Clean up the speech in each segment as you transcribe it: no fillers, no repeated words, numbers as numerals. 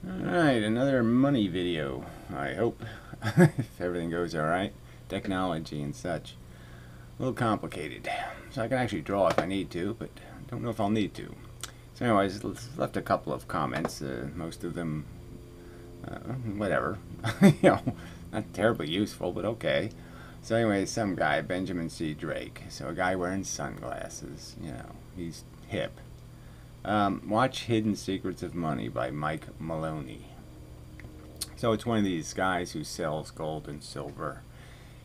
Alright, another money video. I hope if everything goes alright. Technology and such. A little complicated. So I can actually draw if I need to, but I don't know if I'll need to. So anyways, left a couple of comments. Most of them, whatever. Not terribly useful, but okay. So anyways, some guy, Benjamin C. Drake. So a guy wearing sunglasses. He's hip. Watch Hidden Secrets of Money by Mike Maloney. So it's one of these guys who sells gold and silver,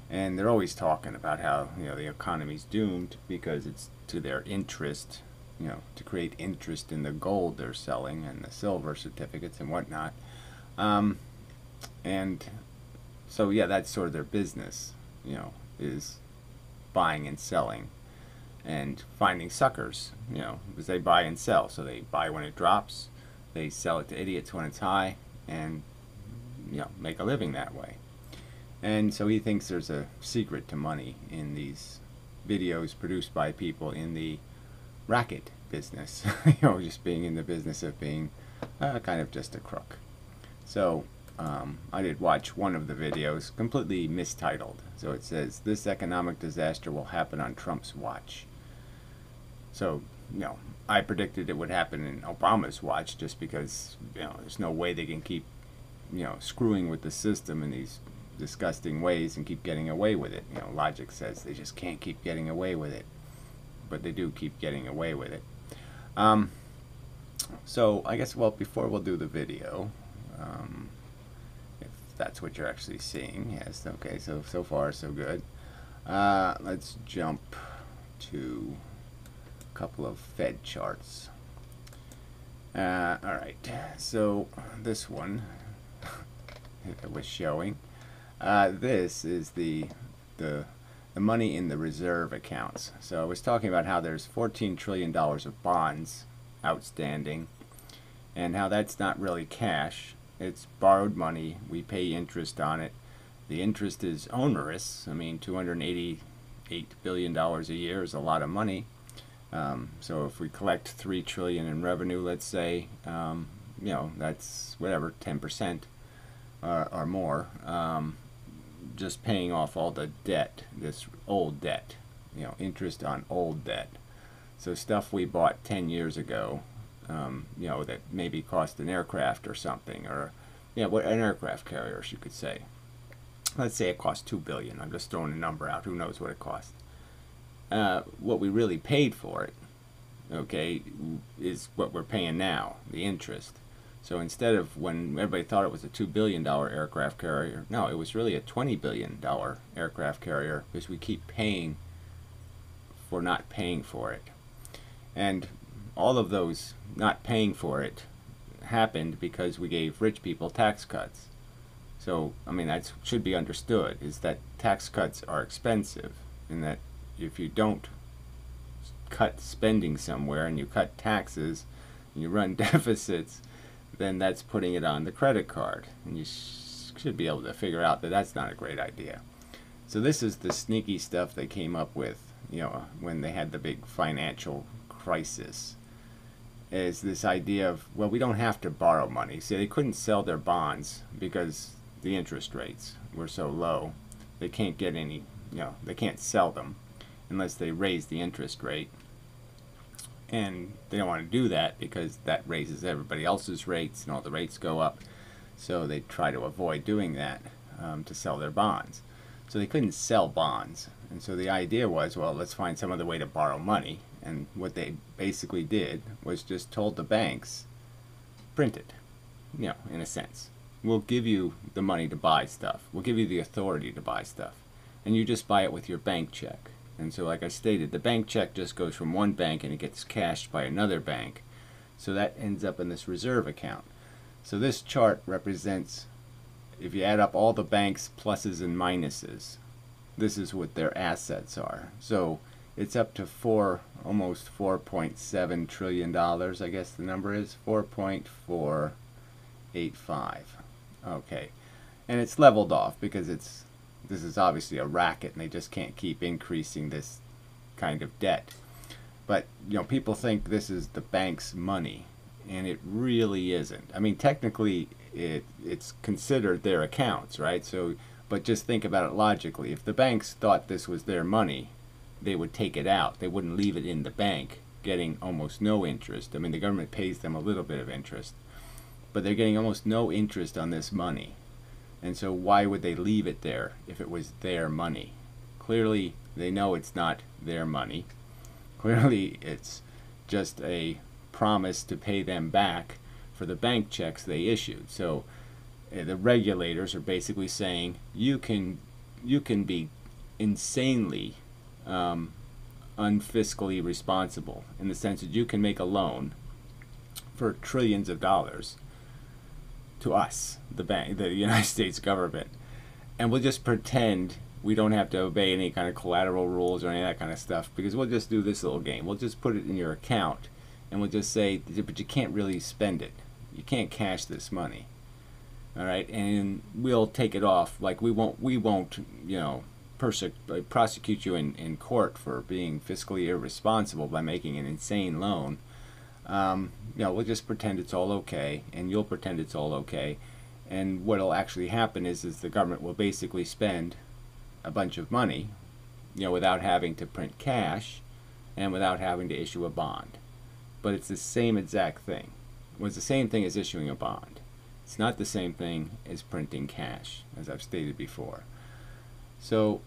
and they're always talking about how the economy's doomed because it's to their interest, to create interest in the gold they're selling and the silver certificates and whatnot. And so yeah, that's sort of their business, is buying and selling. And finding suckers, because they buy and sell. So they buy when it drops, they sell it to idiots when it's high, and make a living that way. And so he thinks there's a secret to money in these videos produced by people in the racket business, just being in the business of being kind of just a crook. So I did watch one of the videos, completely mistitled. So it says, "This economic disaster will happen on Trump's watch." So, I predicted it would happen in Obama's watch just because, there's no way they can keep, screwing with the system in these disgusting ways and keep getting away with it. Logic says they just can't keep getting away with it. But they do keep getting away with it. So, I guess, well, before we'll do the video, if that's what you're actually seeing, yes, okay, so far so good. Let's jump to couple of Fed charts. Alright, so this one it was showing. This is the money in the reserve accounts. So I was talking about how there's $14 trillion of bonds outstanding, and how that's not really cash. It's borrowed money. We pay interest on it. The interest is onerous. I mean, $288 billion a year is a lot of money. So if we collect $3 trillion in revenue, let's say, that's whatever, 10% or more, just paying off all the debt, this old debt, interest on old debt. So stuff we bought 10 years ago, that maybe cost an aircraft or something, or what an aircraft carrier, you could say. Let's say it cost $2 billion. I'm just throwing a number out. Who knows what it cost? What we really paid for it, okay, is what we're paying now, the interest. So instead of when everybody thought it was a $2 billion aircraft carrier, no, it was really a $20 billion aircraft carrier, because we keep paying for not paying for it. And all of those not paying for it happened because we gave rich people tax cuts. So, I mean, that should be understood, is that tax cuts are expensive, and that if you don't cut spending somewhere and you cut taxes and you run deficits, then that's putting it on the credit card, and you should be able to figure out that that's not a great idea. So this is the sneaky stuff they came up with, when they had the big financial crisis, is this idea of, well, we don't have to borrow money. See, they couldn't sell their bonds because the interest rates were so low. They can't get any, they can't sell them unless they raise the interest rate. And they don't want to do that because that raises everybody else's rates and all the rates go up. So they try to avoid doing that to sell their bonds. So they couldn't sell bonds. And so the idea was, well, let's find some other way to borrow money. And what they basically did was just told the banks, print it, in a sense. We'll give you the money to buy stuff. We'll give you the authority to buy stuff. And you just buy it with your bank check. And so, like I stated, the bank check just goes from one bank and it gets cashed by another bank. So that ends up in this reserve account. So this chart represents, if you add up all the bank's pluses and minuses, this is what their assets are. So it's up to almost $4.7 trillion, I guess the number is, 4.485. Okay. And it's leveled off because this is obviously a racket, and they just can't keep increasing this kind of debt. But people think this is the bank's money, and it really isn't. I mean, technically it's considered their accounts, right? So, but just think about it logically. If the banks thought this was their money, they would take it out. They wouldn't leave it in the bank getting almost no interest. I mean, the government pays them a little bit of interest, but they're getting almost no interest on this money. And so why would they leave it there if it was their money? Clearly, they know it's not their money. Clearly, it's just a promise to pay them back for the bank checks they issued. So the regulators are basically saying you can be insanely unfiscally responsible, in the sense that you can make a loan for trillions of dollars to us, the bank, the United States government, and we'll just pretend we don't have to obey any kind of collateral rules or any of that kind of stuff, because we'll just do this little game. We'll just put it in your account, and we'll just say, but you can't really spend it. You can't cash this money. All right, and we'll take it off. Like we won't, you know, prosecute you in court for being fiscally irresponsible by making an insane loan. You know, we'll just pretend it's all okay, and you'll pretend it's all okay. And what'll actually happen is the government will basically spend a bunch of money, you know, without having to print cash and without having to issue a bond. But it's the same exact thing. Well, it's the same thing as issuing a bond. It's not the same thing as printing cash, as I've stated before. So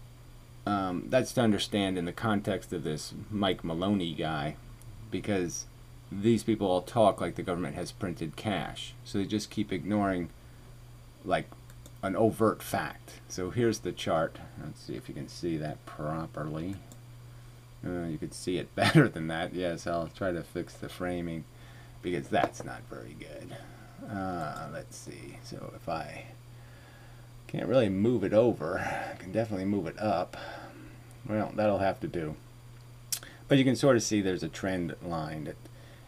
that's to understand in the context of this Mike Maloney guy, because these people all talk like the government has printed cash. So they just keep ignoring like an overt fact. So here's the chart. Let's see if you can see that properly. You could see it better than that. Yes, I'll try to fix the framing because that's not very good. Let's see. So if I can't really move it over, I can definitely move it up. Well, that'll have to do. But you can sort of see there's a trend line.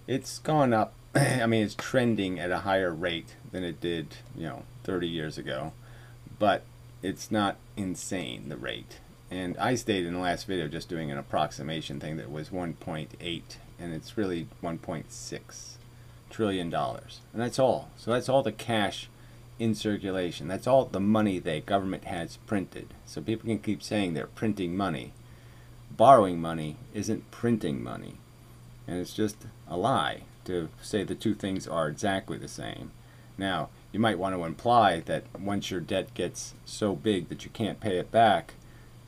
It's gone up. I mean, it's trending at a higher rate than it did, you know, 30 years ago. But it's not insane, the rate. And I stated in the last video, just doing an approximation thing, that it was 1.8, and it's really 1.6 trillion dollars. And that's all. So that's all the cash in circulation. That's all the money the government has printed. So people can keep saying they're printing money. Borrowing money isn't printing money. And it's just a lie to say the two things are exactly the same. Now, you might want to imply that once your debt gets so big that you can't pay it back,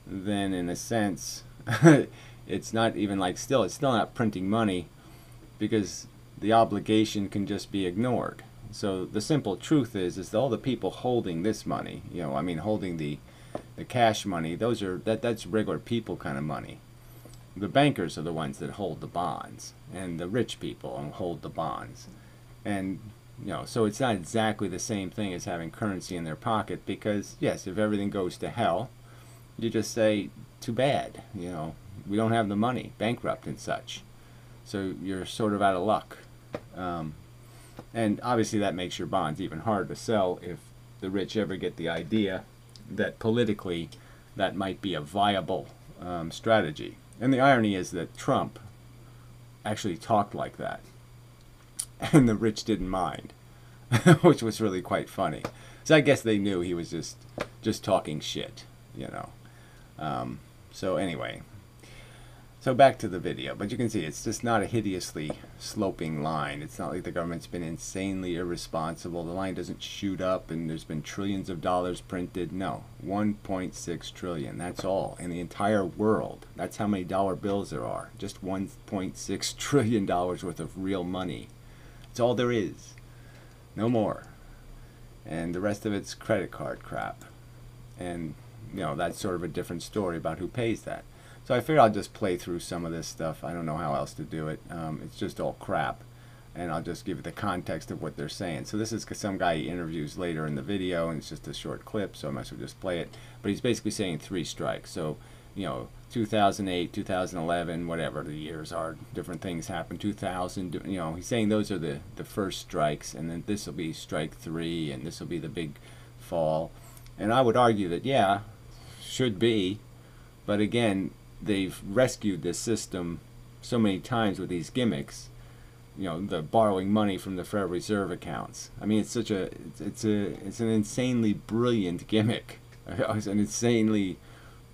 then in a sense, it's not even like it's still not printing money, because the obligation can just be ignored. So the simple truth is all the people holding this money, you know, I mean holding the cash money, that's regular people kind of money. The bankers are the ones that hold the bonds, and the rich people hold the bonds. And you know, so it's not exactly the same thing as having currency in their pocket, because yes, if everything goes to hell, you just say, too bad, you know, we don't have the money, bankrupt and such. So you're sort of out of luck. And obviously that makes your bonds even harder to sell if the rich ever get the idea that politically that might be a viable strategy. And the irony is that Trump actually talked like that, and the rich didn't mind, which was really quite funny. So I guess they knew he was just talking shit, you know. So anyway, so back to the video. But you can see it's just not a hideously sloping line. It's not like the government's been insanely irresponsible. The line doesn't shoot up and there's been trillions of dollars printed. No, 1.6 trillion. That's all in the entire world. That's how many dollar bills there are. Just 1.6 trillion dollars worth of real money. That's all there is. No more. And the rest of it's credit card crap. And you know, that's sort of a different story about who pays that. So I figured I'll just play through some of this stuff. I don't know how else to do it. It's just all crap. And I'll just give you the context of what they're saying. So this is some guy he interviews later in the video, and it's just a short clip, so I might as well just play it. But he's basically saying 3 strikes. So, you know, 2008, 2011, whatever the years are, different things happen. 2000, you know, he's saying those are the first strikes, and then this will be strike 3, and this will be the big fall. And I would argue that, yeah, should be, but again, they've rescued this system so many times with these gimmicks the borrowing money from the Federal Reserve accounts. I mean, it's such a it's an insanely brilliant gimmick. It's an insanely,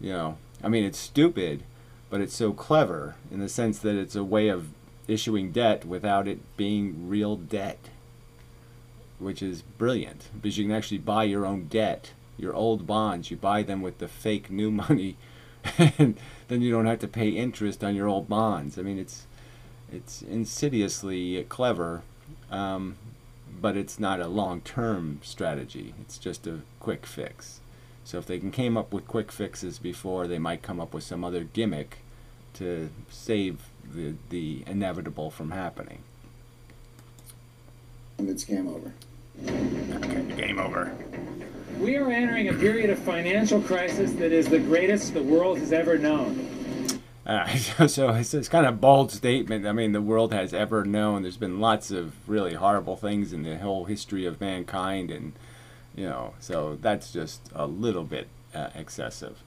I mean, it's stupid, but it's so clever in the sense that it's a way of issuing debt without it being real debt, which is brilliant because you can actually buy your own debt, your old bonds. You buy them with the fake new money, and then you don't have to pay interest on your old bonds. I mean, it's insidiously clever, but it's not a long-term strategy. It's just a quick fix. So if they came up with quick fixes before, they might come up with some other gimmick to save the inevitable from happening. And it's game over. Okay, game over. We are entering a period of financial crisis that is the greatest the world has ever known. So it's kind of a bold statement. I mean, the world has ever known. There's been lots of really horrible things in the whole history of mankind, and so that's just a little bit excessive.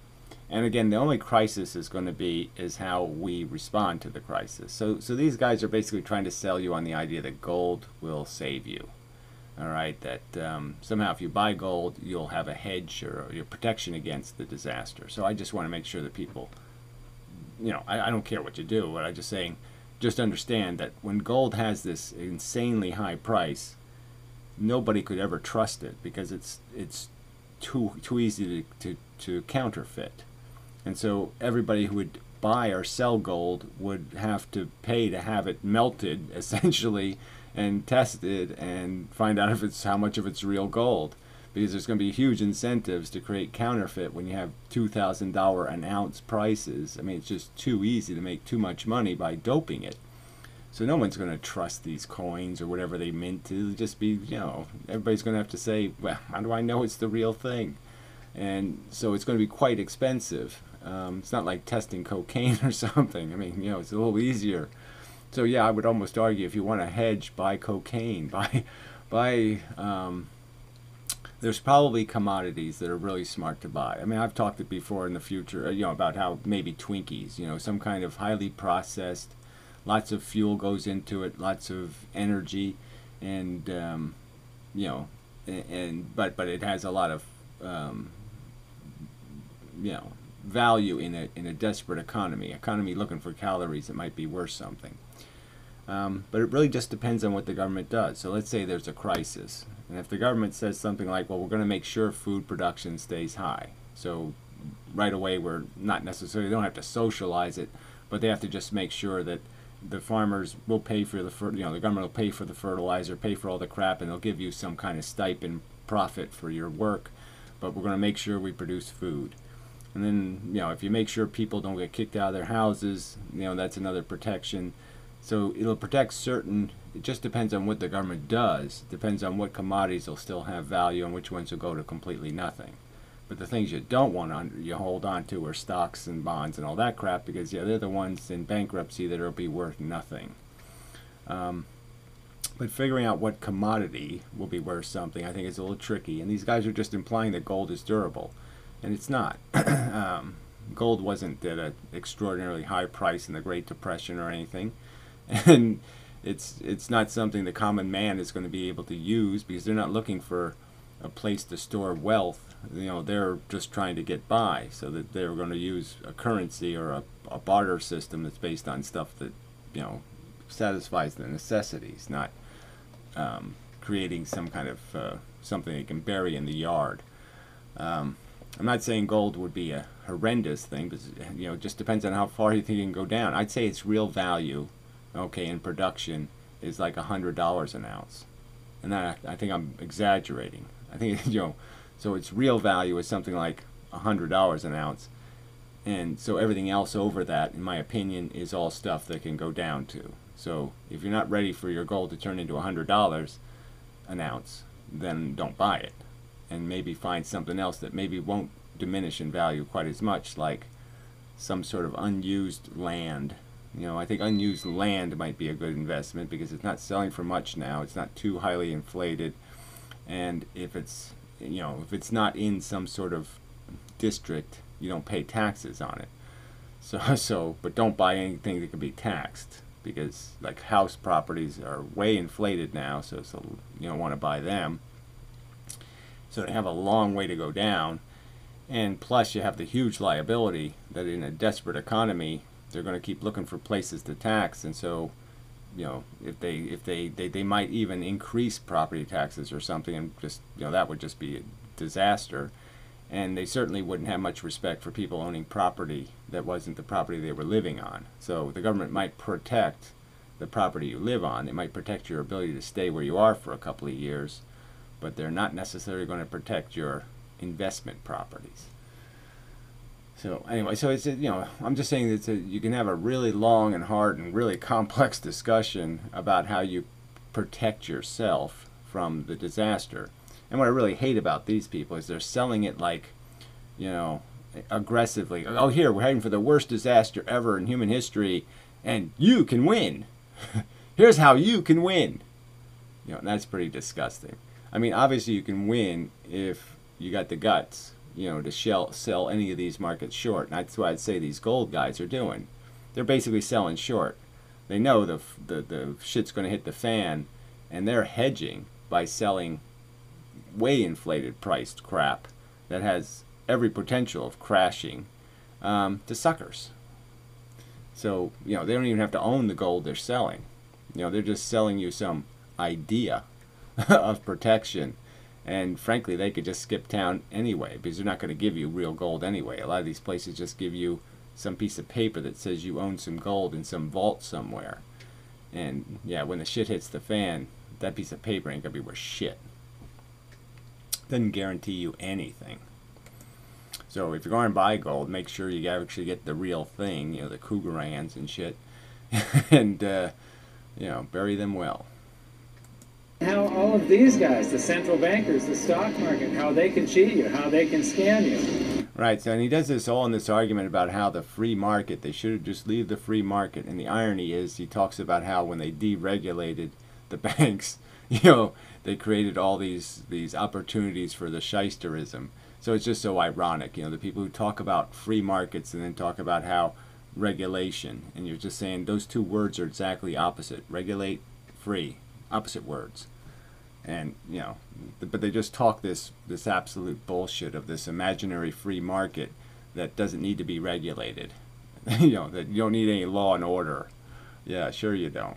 And again, the only crisis is going to be is how we respond to the crisis. So these guys are basically trying to sell you on the idea that gold will save you. All right, that somehow if you buy gold, you'll have a hedge or your protection against the disaster. So I just want to make sure that people, I don't care what you do, but I'm just saying, just understand that when gold has this insanely high price, nobody could ever trust it because it's too easy to counterfeit. And so everybody who would buy or sell gold would have to pay to have it melted, essentially, and tested and find out if how much of it's real gold. Because there's going to be huge incentives to create counterfeit when you have $2,000 an ounce prices. I mean, it's just too easy to make too much money by doping it. So no one's going to trust these coins or whatever they mint to. It'll just be, everybody's going to have to say, well, how do I know it's the real thing? And so it's going to be quite expensive. It's not like testing cocaine or something. I mean, it's a little easier. So yeah, I would almost argue if you want to hedge, buy cocaine, buy there's probably commodities that are really smart to buy. I mean, I've talked it before in the future, about how maybe Twinkies, some kind of highly processed, lots of fuel goes into it, lots of energy, and but it has a lot of value in a desperate economy looking for calories. It might be worth something. But it really just depends on what the government does. So let's say there's a crisis. And if the government says something like, well, we're going to make sure food production stays high. So right away we're not necessarily, they don't have to socialize it, but they have to just make sure that the farmers will pay for the government will pay for the fertilizer, pay for all the crap, and they'll give you some kind of stipend profit for your work. But we're going to make sure we produce food. And then, if you make sure people don't get kicked out of their houses, that's another protection. So it'll protect certain, it just depends on what the government does. It depends on what commodities will still have value and which ones will go to completely nothing. But the things you don't want you hold on to are stocks and bonds and all that crap, because they're the ones in bankruptcy that will be worth nothing. But figuring out what commodity will be worth something, I think, is a little tricky. And these guys are just implying that gold is durable. And it's not. Gold wasn't at an extraordinarily high price in the Great Depression or anything. And it's not something the common man is going to be able to use, because they're not looking for a place to store wealth. They're just trying to get by, so that they're going to use a currency or a barter system that's based on stuff that satisfies the necessities, not creating some kind of something they can bury in the yard. I'm not saying gold would be a horrendous thing, but it just depends on how far you think it can go down. I'd say its real value, in production, is like $100 an ounce, and that, I think I'm exaggerating. I think so its real value is something like $100 an ounce, and so everything else over that, in my opinion, is all stuff that can go down to. So if you're not ready for your gold to turn into $100 an ounce, then don't buy it. And maybe find something else that maybe won't diminish in value quite as much, like some sort of unused land. I think unused land might be a good investment, because it's not selling for much now. It's not too highly inflated, and if it's not in some sort of district, you don't pay taxes on it. But don't buy anything that can be taxed, because like house properties are way inflated now, so you don't want to buy them. So they have a long way to go down, and plus you have the huge liability that in a desperate economy they're going to keep looking for places to tax, and so if they might even increase property taxes or something, and just that would just be a disaster. And they certainly wouldn't have much respect for people owning property that wasn't the property they were living on. So the government might protect the property you live on. They might protect your ability to stay where you are for a couple of years, but they're not necessarily going to protect your investment properties. So anyway, so it's I'm just saying that you can have a really long and hard and really complex discussion about how you protect yourself from the disaster. And what I really hate about these people is they're selling it like, aggressively. Oh, here, we're heading for the worst disaster ever in human history, and you can win. Here's how you can win. That's pretty disgusting. I mean, obviously you can win if you got the guts, to sell any of these markets short. And that's what I'd say these gold guys are doing. They're basically selling short. They know the shit's going to hit the fan, and they're hedging by selling way inflated priced crap that has every potential of crashing to suckers. So they don't even have to own the gold they're selling. They're just selling you some idea of protection, and frankly they could just skip town anyway, because they're not going to give you real gold anyway. A lot of these places just give you some piece of paper that says you own some gold in some vault somewhere, and when the shit hits the fan, that piece of paper ain't gonna be worth shit. Doesn't guarantee you anything. So if you're going to buy gold, make sure you actually get the real thing, the Krugerrands and shit, and bury them well. How all of these guys, the central bankers, the stock market, how they can cheat you, how they can scam you. Right, so and he does this all in this argument about how the free market, they should just leave the free market. And the irony is he talks about how when they deregulated the banks, they created all these opportunities for the shysterism. So it's just so ironic, the people who talk about free markets and then talk about how regulation, and you're just saying those two words are exactly opposite. Regulate, free, opposite words. And but they just talk this absolute bullshit of this imaginary free market that doesn't need to be regulated. That you don't need any law and order. Yeah, sure you don't.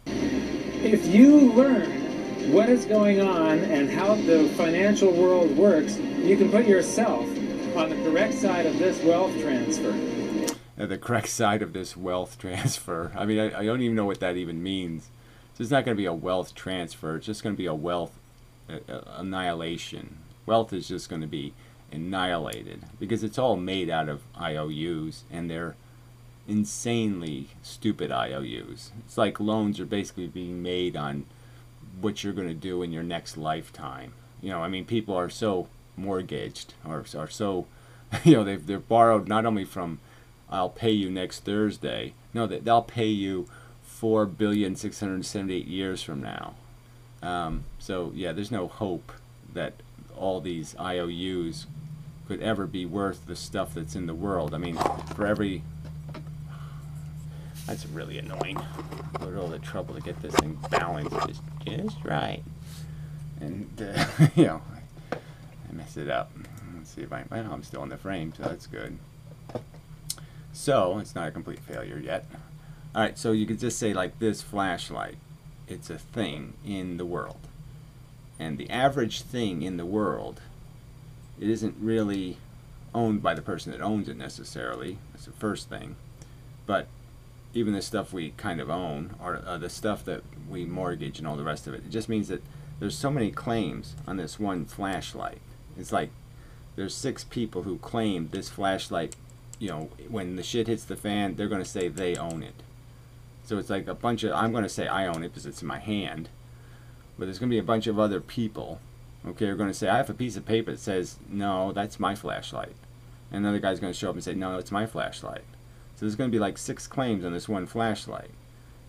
If you learn what is going on and how the financial world works, you can put yourself on the correct side of this wealth transfer. The correct side of this wealth transfer. I mean, I don't even know what that even means. So it's not going to be a wealth transfer. It's just going to be a wealth annihilation. Wealth is just going to be annihilated because it's all made out of IOUs, and they're insanely stupid IOUs. It's like loans are basically being made on what you're going to do in your next lifetime. I mean, people are so mortgaged, or are so, they've borrowed not only from I'll pay you next Thursday. No, they'll pay you 4,678 years from now. So yeah, there's no hope that all these IOUs could ever be worth the stuff that's in the world. I mean, for every... That's really annoying. Go to all the trouble to get this thing balanced just right. And, I messed it up. Let's see if well, I'm still in the frame, so that's good. So, it's not a complete failure yet. Alright, so you could just say like this flashlight. It's a thing in the world. And the average thing in the world, it isn't really owned by the person that owns it necessarily. That's the first thing. But even the stuff we kind of own, or the stuff that we mortgage and all the rest of it, it just means that there's so many claims on this one flashlight. It's like there's 6 people who claim this flashlight, when the shit hits the fan, they're going to say they own it. So it's like a bunch of, I'm going to say I own it because it's in my hand, but there's going to be a bunch of other people, okay, who are going to say, I have a piece of paper that says, no, that's my flashlight. And another guy's going to show up and say, no, it's my flashlight. So there's going to be like 6 claims on this one flashlight.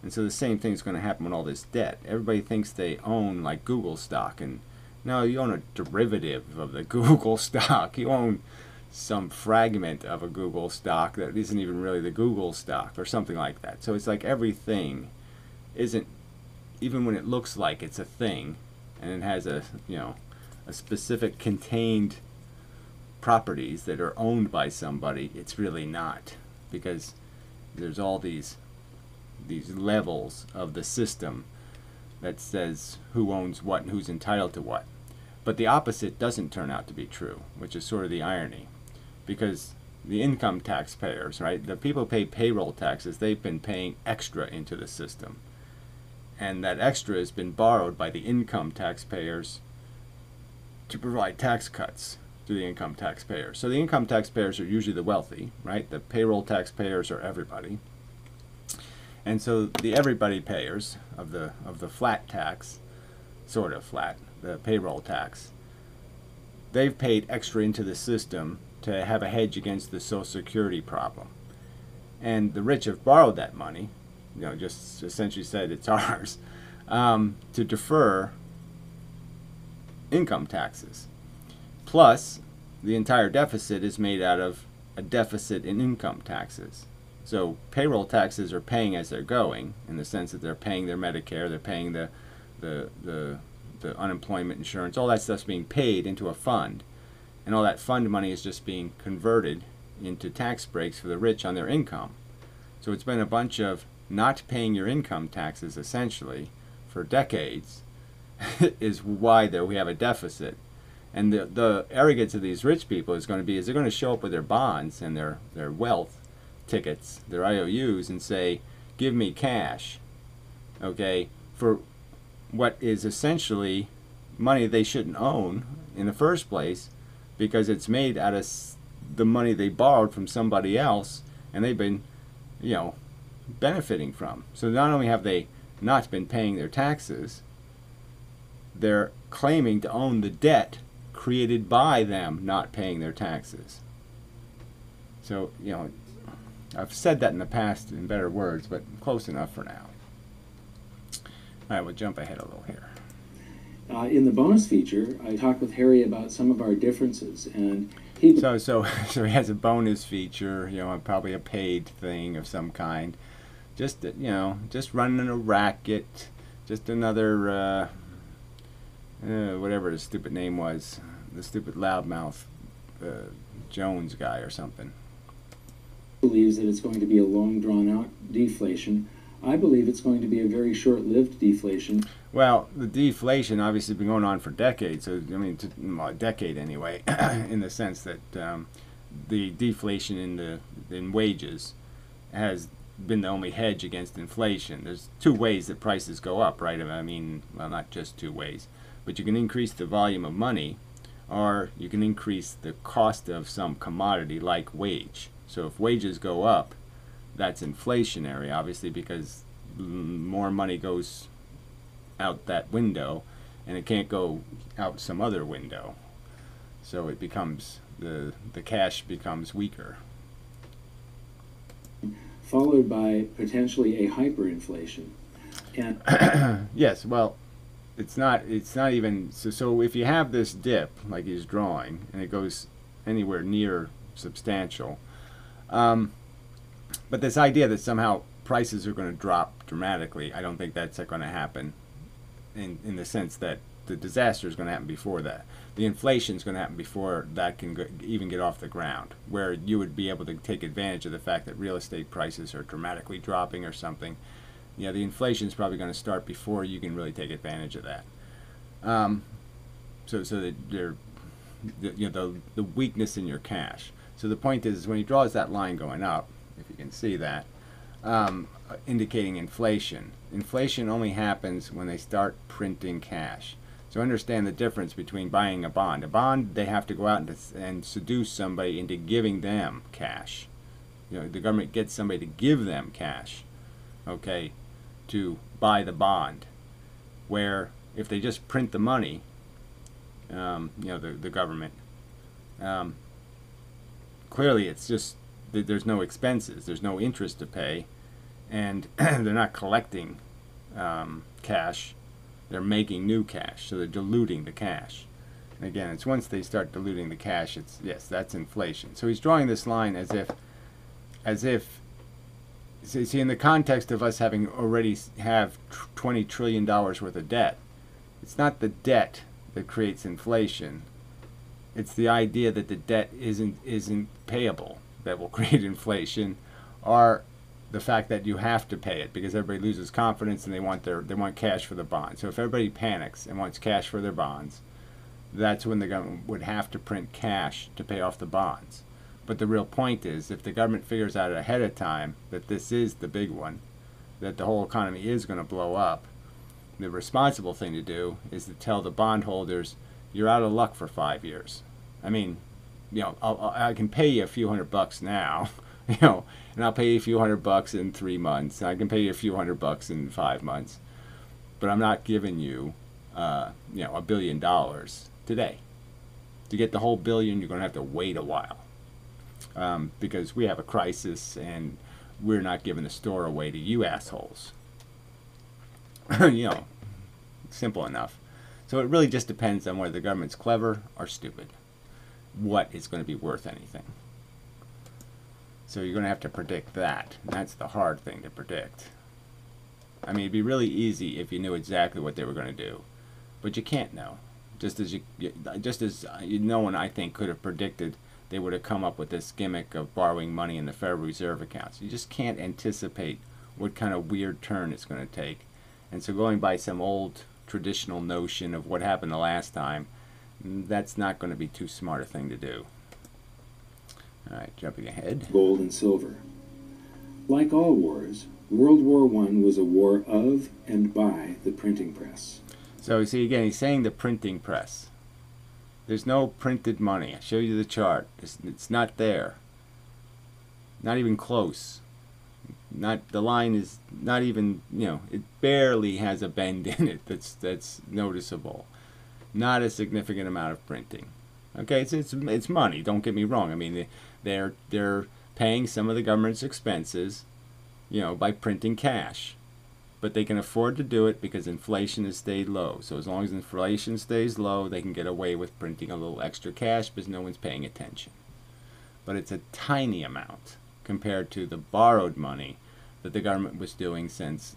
And so the same thing is going to happen with all this debt. Everybody thinks they own like Google stock, and no, you own a derivative of the Google stock. You own some fragment of a Google stock that isn't even really the Google stock or something like that. So it's like everything isn't, even when it looks like it's a thing and it has a, a specific contained properties that are owned by somebody, it's really not, because there's all these levels of the system that says who owns what and who's entitled to what. But the opposite doesn't turn out to be true, which is sort of the irony, because the income taxpayers, right, the people who pay payroll taxes, they've been paying extra into the system, and that extra has been borrowed by the income taxpayers to provide tax cuts to the income taxpayers. So the income taxpayers are usually the wealthy, right? The payroll taxpayers are everybody. And so the everybody payers of the flat tax, sort of flat, the payroll tax, they've paid extra into the system to have a hedge against the Social Security problem. And the rich have borrowed that money, just essentially said it's ours, to defer income taxes. Plus, the entire deficit is made out of a deficit in income taxes. So payroll taxes are paying as they're going, in the sense that they're paying their Medicare, they're paying the unemployment insurance, all that stuff's being paid into a fund. And all that fund money is just being converted into tax breaks for the rich on their income. So it's been a bunch of not paying your income taxes, essentially, for decades, is why we have a deficit. And the arrogance of these rich people is going to be, they're going to show up with their bonds and their wealth tickets, their IOUs, and say, give me cash, okay, for what is essentially money they shouldn't own in the first place, because it's made out of the money they borrowed from somebody else and they've been, benefiting from. So not only have they not been paying their taxes, they're claiming to own the debt created by them not paying their taxes. So, I've said that in the past in better words, but close enough for now. All right, we'll jump ahead a little here. In the bonus feature, I talked with Harry about some of our differences, and he... So he has a bonus feature, probably a paid thing of some kind. Just, just running a racket, just another, whatever his stupid name was, the stupid loudmouth Jones guy or something. Believes that it's going to be a long drawn-out deflation. I believe it's going to be a very short-lived deflation. Well, the deflation obviously has been going on for decades, so a decade anyway, in the sense that the deflation in wages has been the only hedge against inflation. There's two ways that prices go up, right? Well, not just two ways, but you can increase the volume of money, or you can increase the cost of some commodity like wage. So if wages go up, that's inflationary, obviously, because more money goes out that window and it can't go out some other window. So it becomes, the cash becomes weaker. Followed by potentially a hyperinflation. And yes, well, it's not even, so if you have this dip, like he's drawing, and it goes anywhere near substantial, but this idea that somehow prices are going to drop dramatically, I don't think that's going to happen, in the sense that the disaster is going to happen before that. The inflation is going to happen before that can even get off the ground, where you would be able to take advantage of the fact that real estate prices are dramatically dropping or something. The inflation is probably going to start before you can really take advantage of that. So that the weakness in your cash. So the point is, when he draws that line going up, if you can see that, indicating inflation. Inflation only happens when they start printing cash. So understand the difference between buying a bond. A bond, they have to go out and seduce somebody into giving them cash. The government gets somebody to give them cash, okay, to buy the bond. Where if they just print the money, the government, clearly it's just there's no expenses, there's no interest to pay, and they're not collecting cash, they're making new cash, so they're diluting the cash. Again, it's once they start diluting the cash, it's, yes, that's inflation. So he's drawing this line as if, see, in the context of us having already have $20 trillion worth of debt, it's not the debt that creates inflation. It's the idea that the debt isn't payable that will create inflation, or the fact that you have to pay it because everybody loses confidence and they want cash for the bonds. So if everybody panics and wants cash for their bonds, that's when the government would have to print cash to pay off the bonds. But the real point is, if the government figures out ahead of time that this is the big one, that the whole economy is going to blow up, the responsible thing to do is to tell the bondholders, you're out of luck for 5 years. I mean, you know, I can pay you a few $100 now, you know, and I'll pay you a few $100 in 3 months. And I can pay you a few $100 in 5 months, but I'm not giving you, you know, $1 billion today. To get the whole billion, you're going to have to wait a while, because we have a crisis and we're not giving the store away to you assholes. You know, simple enough. So it really just depends on whether the government's clever or stupid. What is going to be worth anything. So you're going to have to predict that. And that's the hard thing to predict. I mean, it'd be really easy if you knew exactly what they were going to do, but you can't know. Just as no one, I think, could have predicted they would have come up with this gimmick of borrowing money in the Federal Reserve accounts. You just can't anticipate what kind of weird turn it's going to take. And so going by some old traditional notion of what happened the last time, that's not going to be too smart a thing to do. All right, jumping ahead. Gold and silver. Like all wars, World War I was a war of and by the printing press. So you see, again, he's saying the printing press. There's no printed money. I show you the chart. It's not there. Not even close. The line is not even, you know, it barely has a bend in it that's noticeable. Not a significant amount of printing. Okay, it's money. Don't get me wrong. I mean, they're paying some of the government's expenses, you know, by printing cash. But they can afford to do it because inflation has stayed low. So as long as inflation stays low, they can get away with printing a little extra cash because no one's paying attention. But it's a tiny amount compared to the borrowed money that the government was doing since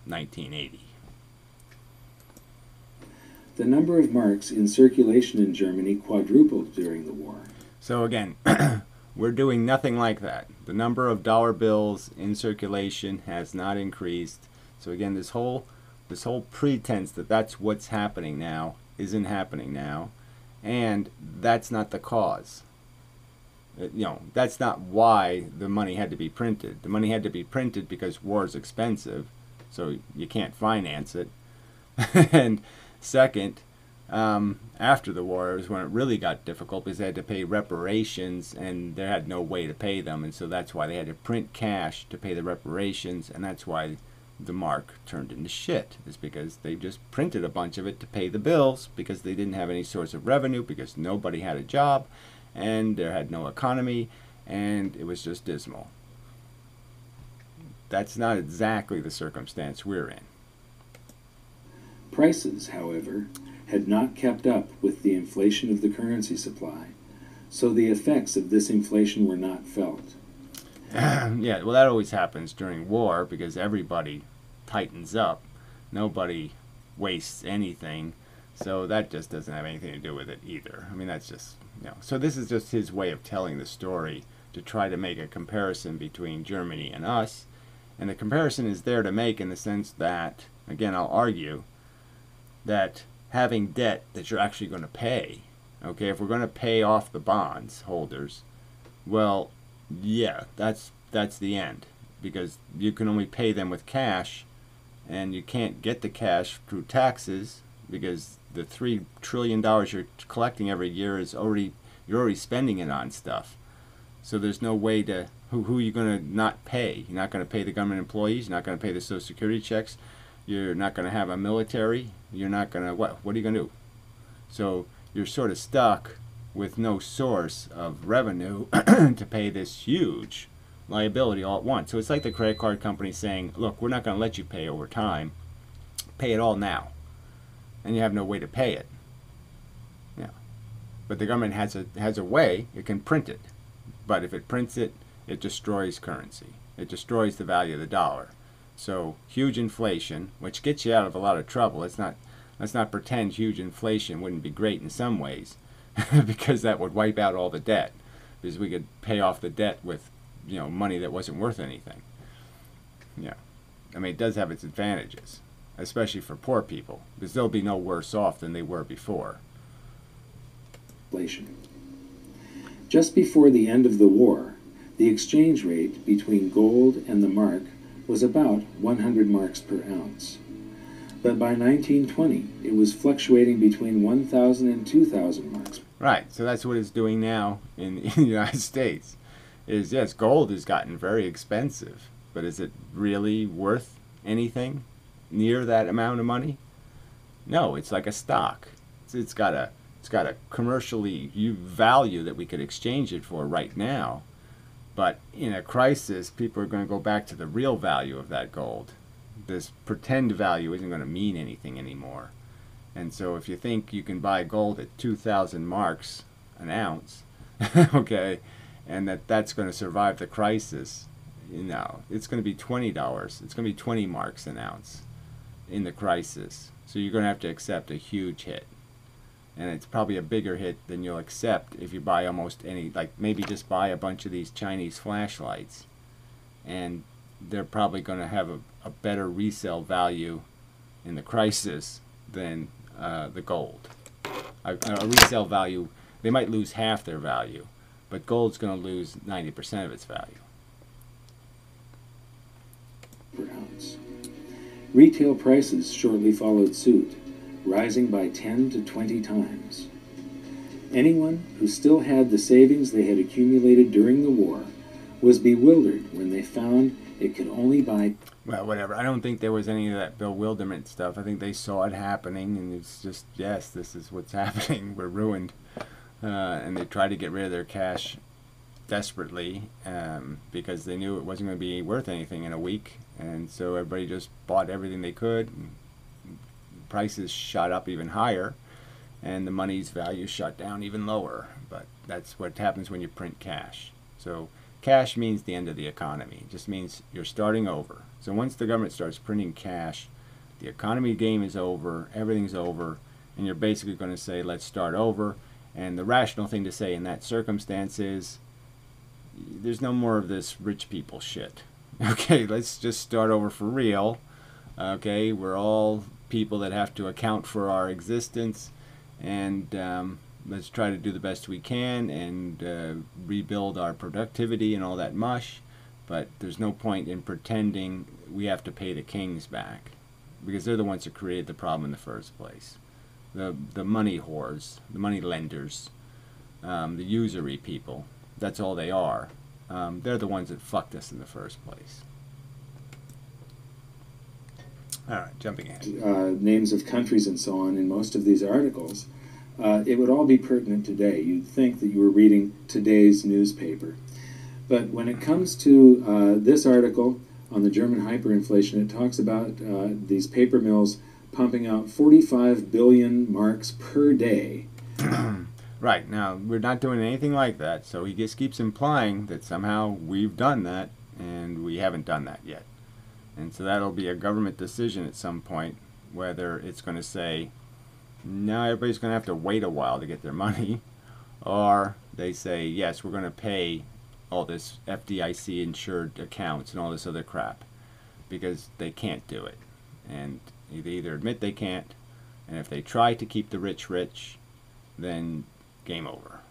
1980. The number of marks in circulation in Germany quadrupled during the war. So again, we're doing nothing like that. The number of dollar bills in circulation has not increased. So again, this whole pretense that that's what's happening now isn't happening now, and that's not the cause. You know, that's not why the money had to be printed. The money had to be printed because war is expensive, so you can't finance it. And second, after the war is when it really got difficult because they had to pay reparations and they had no way to pay them, and so that's why they had to print cash to pay the reparations, and that's why the mark turned into shit, is because they just printed a bunch of it to pay the bills because they didn't have any source of revenue, because nobody had a job and there had no economy, and it was just dismal. That's not exactly the circumstance we're in. Prices, however, had not kept up with the inflation of the currency supply, so the effects of this inflation were not felt. Yeah, well, that always happens during war because everybody tightens up. Nobody wastes anything. So that just doesn't have anything to do with it either. I mean, that's just, you know. So this is just his way of telling the story to try to make a comparison between Germany and us. And the comparison is there to make in the sense that, again, I'll argue that having debt that you're actually going to pay, okay, if we're going to pay off the bonds holders, well, yeah, that's the end, because you can only pay them with cash, and you can't get the cash through taxes because the $3 trillion you're collecting every year is you're already spending it on stuff. So there's no way to who are you going to not pay? You're not going to pay the government employees. You're not going to pay the Social Security checks. You're not going to have a military. You're not going to what are you going to do? So you're sort of stuck with no source of revenue to pay this huge liability all at once. So it's like the credit card company saying, look, we're not going to let you pay over time. Pay it all now. And you have no way to pay it. Yeah. But the government has a way, it can print it. But if it prints it, it destroys currency. It destroys the value of the dollar. So huge inflation, which gets you out of a lot of trouble. Let's not pretend huge inflation wouldn't be great in some ways, because that would wipe out all the debt, because we could pay off the debt with, money that wasn't worth anything. Yeah, I mean, it does have its advantages, especially for poor people, because they'll be no worse off than they were before. Inflation. Just before the end of the war, the exchange rate between gold and the mark was about 100 marks per ounce. But by 1920, it was fluctuating between 1,000 and 2,000 marks. Right, so that's what it's doing now in the United States. Is, yes, gold has gotten very expensive, but is it really worth anything near that amount of money? No, it's like a stock. It's got a commercially value that we could exchange it for right now. But in a crisis, people are going to go back to the real value of that gold. This pretend value isn't going to mean anything anymore. And so if you think you can buy gold at 2,000 marks an ounce, okay, and that's going to survive the crisis, it's going to be $20. It's going to be 20 marks an ounce in the crisis. So you're going to have to accept a huge hit. And it's probably a bigger hit than you'll accept if you buy almost any, like maybe just buy a bunch of these Chinese flashlights, and they're probably going to have a better resale value in the crisis than the gold. A resale value, they might lose half their value, but gold's going to lose 90% of its value. Per ounce. Retail prices shortly followed suit, rising by 10 to 20 times. Anyone who still had the savings they had accumulated during the war was bewildered when they found it could only buy... Well, whatever. I don't think there was any of that bewilderment stuff. I think they saw it happening, and it's just, yes, this is what's happening. We're ruined. And they tried to get rid of their cash desperately because they knew it wasn't going to be worth anything in a week. And so everybody just bought everything they could. Prices shot up even higher, and the money's value shot down even lower. But that's what happens when you print cash. So cash means the end of the economy. It just means you're starting over. So once the government starts printing cash, the economy game is over, everything's over, and you're basically going to say, let's start over. And the rational thing to say in that circumstance is, there's no more of this rich people shit. Okay, let's just start over for real. Okay, we're all people that have to account for our existence, and let's try to do the best we can and rebuild our productivity and all that mush. But there's no point in pretending we have to pay the kings back, because they're the ones who created the problem in the first place. The money whores, the money lenders, the usury people, that's all they are. They're the ones that fucked us in the first place. All right, jumping ahead. Names of countries and so on in most of these articles, it would all be pertinent today. You'd think that you were reading today's newspaper. But when it comes to this article on the German hyperinflation, it talks about these paper mills pumping out 45 billion marks per day. Right, now, we're not doing anything like that, so he just keeps implying that somehow we've done that, and we haven't done that yet. And so that'll be a government decision at some point, whether it's going to say, no, everybody's going to have to wait a while to get their money, or they say, yes, we're going to pay all this FDIC insured accounts and all this other crap, because they can't do it. And they either admit they can't, and if they try to keep the rich rich, then game over.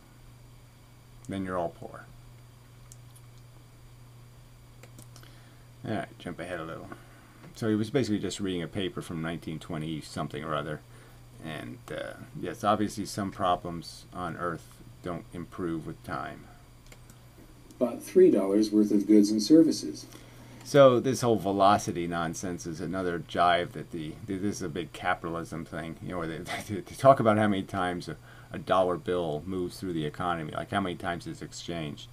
Then you're all poor. Alright, jump ahead a little. So he was basically just reading a paper from 1920 something or other. And yes, obviously some problems on Earth don't improve with time. About $3 worth of goods and services. So this whole velocity nonsense is another jive that this is a big capitalism thing. You know, where they talk about how many times a dollar bill moves through the economy, like how many times it's exchanged.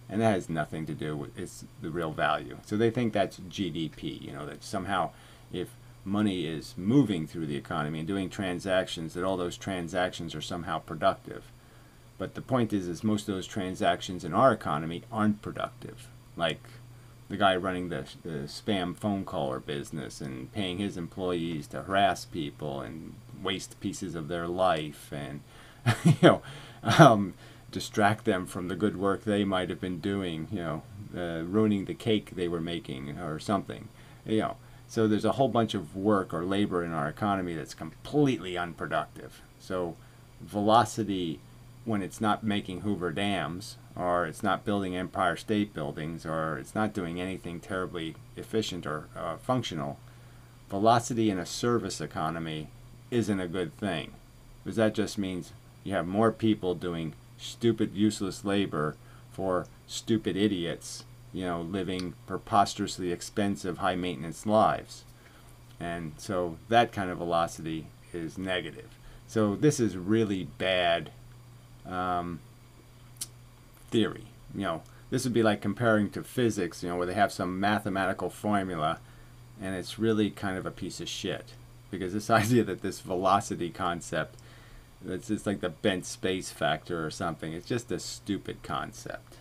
And that has nothing to do with it's the real value. So they think that's GDP, you know, that somehow if money is moving through the economy and doing transactions, that all those transactions are somehow productive. But the point is most of those transactions in our economy aren't productive. Like the guy running the spam phone caller business and paying his employees to harass people and waste pieces of their life and distract them from the good work they might have been doing, ruining the cake they were making or something. So there's a whole bunch of work or labor in our economy that's completely unproductive. So velocity, when it's not making Hoover dams, or it's not building Empire State Buildings, or it's not doing anything terribly efficient or functional, velocity in a service economy isn't a good thing. Because that just means you have more people doing stupid, useless labor for stupid idiots, living preposterously expensive, high-maintenance lives. And so that kind of velocity is negative. So this is really bad theory. This would be like comparing to physics, where they have some mathematical formula, and it's really kind of a piece of shit. Because this idea that this velocity concept, it's just like the bent space factor or something, it's just a stupid concept.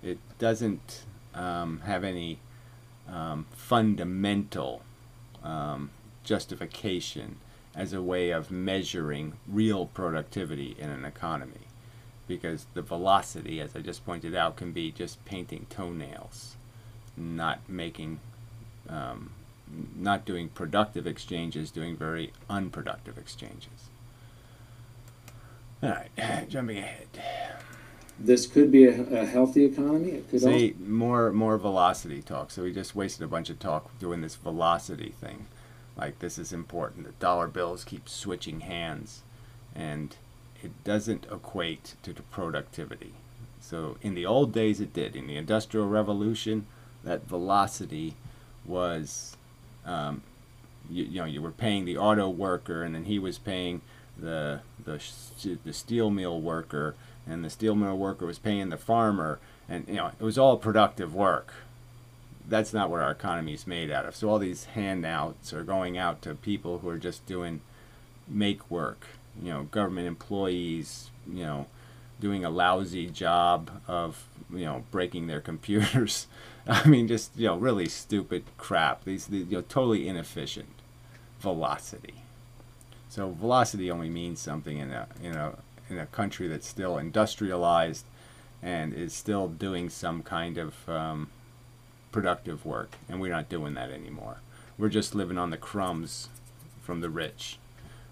It doesn't have any fundamental justification as a way of measuring real productivity in an economy. Because the velocity, as I just pointed out, can be just painting toenails, not doing productive exchanges, doing very unproductive exchanges. All right, jumping ahead. This could be a healthy economy. It could See, more velocity talk. So we just wasted a bunch of talk doing this velocity thing. Like, this is important. The dollar bills keep switching hands, and it doesn't equate to the productivity. So in the old days it did. In the Industrial Revolution, that velocity was, you were paying the auto worker, and then he was paying the steel mill worker, and the steel mill worker was paying the farmer, and it was all productive work. That's not what our economy is made out of. So all these handouts are going out to people who are just doing make work. Government employees, doing a lousy job of, breaking their computers. I mean, just, really stupid crap. These totally inefficient velocity. So velocity only means something in a country that's still industrialized and is still doing some kind of productive work, and we're not doing that anymore. We're just living on the crumbs from the rich.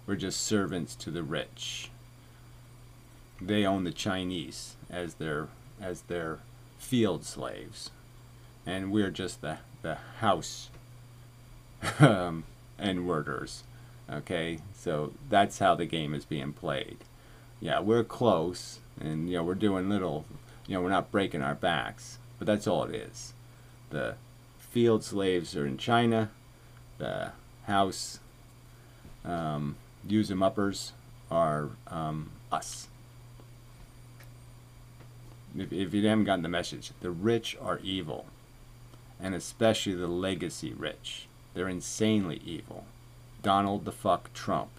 We're just servants to the rich. They own the Chinese as their field slaves, and we're just the house and worders. Okay, so that's how the game is being played. Yeah, we're close, and we're doing little, we're not breaking our backs, but that's all it is. The field slaves are in China. The house use 'em uppers are us. If you haven't gotten the message, the rich are evil, and especially the legacy rich. They're insanely evil. Donald the fuck Trump,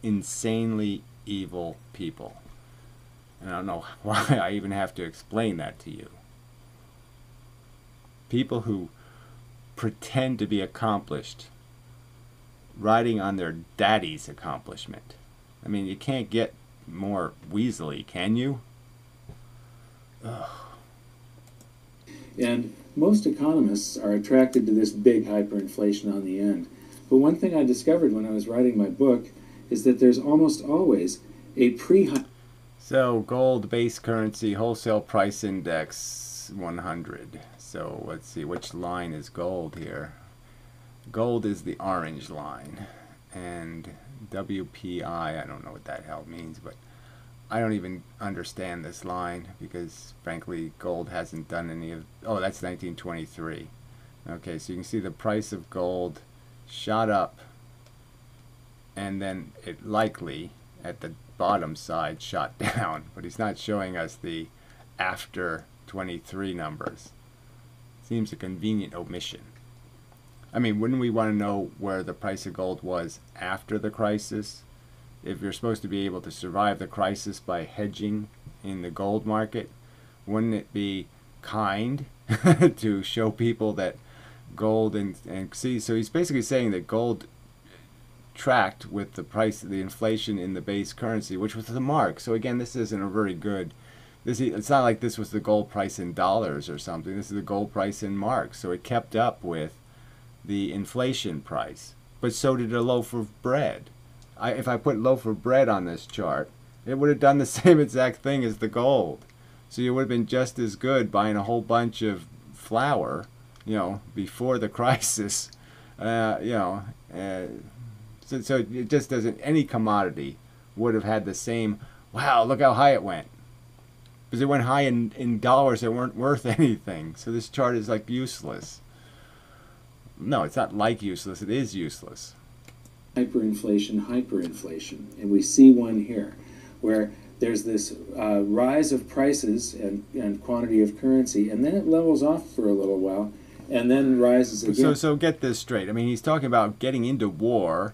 insanely evil people. And I don't know why I even have to explain that to you. People who pretend to be accomplished, riding on their daddy's accomplishment. I mean, you can't get more weaselly, can you? Ugh. And most economists are attracted to this big hyperinflation on the end. But one thing I discovered when I was writing my book is that there's almost always a So gold base currency wholesale price index 100. So let's see, which line is gold here? Gold is the orange line, and WPI, I don't know what that hell means, but I don't even understand this line because frankly gold hasn't done any of, oh, that's 1923. Okay, so you can see the price of gold shot up, and then it likely at the bottom side shot down, but he's not showing us the after 23 numbers. Seems a convenient omission. I mean, wouldn't we want to know where the price of gold was after the crisis? If you're supposed to be able to survive the crisis by hedging in the gold market, wouldn't it be kind to show people that gold and see? So he's basically saying that gold tracked with the price of the inflation in the base currency, which was the mark. So again, this isn't a very good. It's not like this was the gold price in dollars or something. This is the gold price in marks. So it kept up with the inflation price. But so did a loaf of bread. If I put loaf of bread on this chart, it would have done the same exact thing as the gold. So you would have been just as good buying a whole bunch of flour, before the crisis, so it just doesn't, any commodity would have had the same, wow, look how high it went. Because it went high in dollars that weren't worth anything. So this chart is like useless. No, it's not like useless, it is useless. Hyperinflation. And we see one here where there's this rise of prices and quantity of currency, and then it levels off for a little while, and then rises again. So get this straight. I mean, he's talking about getting into war,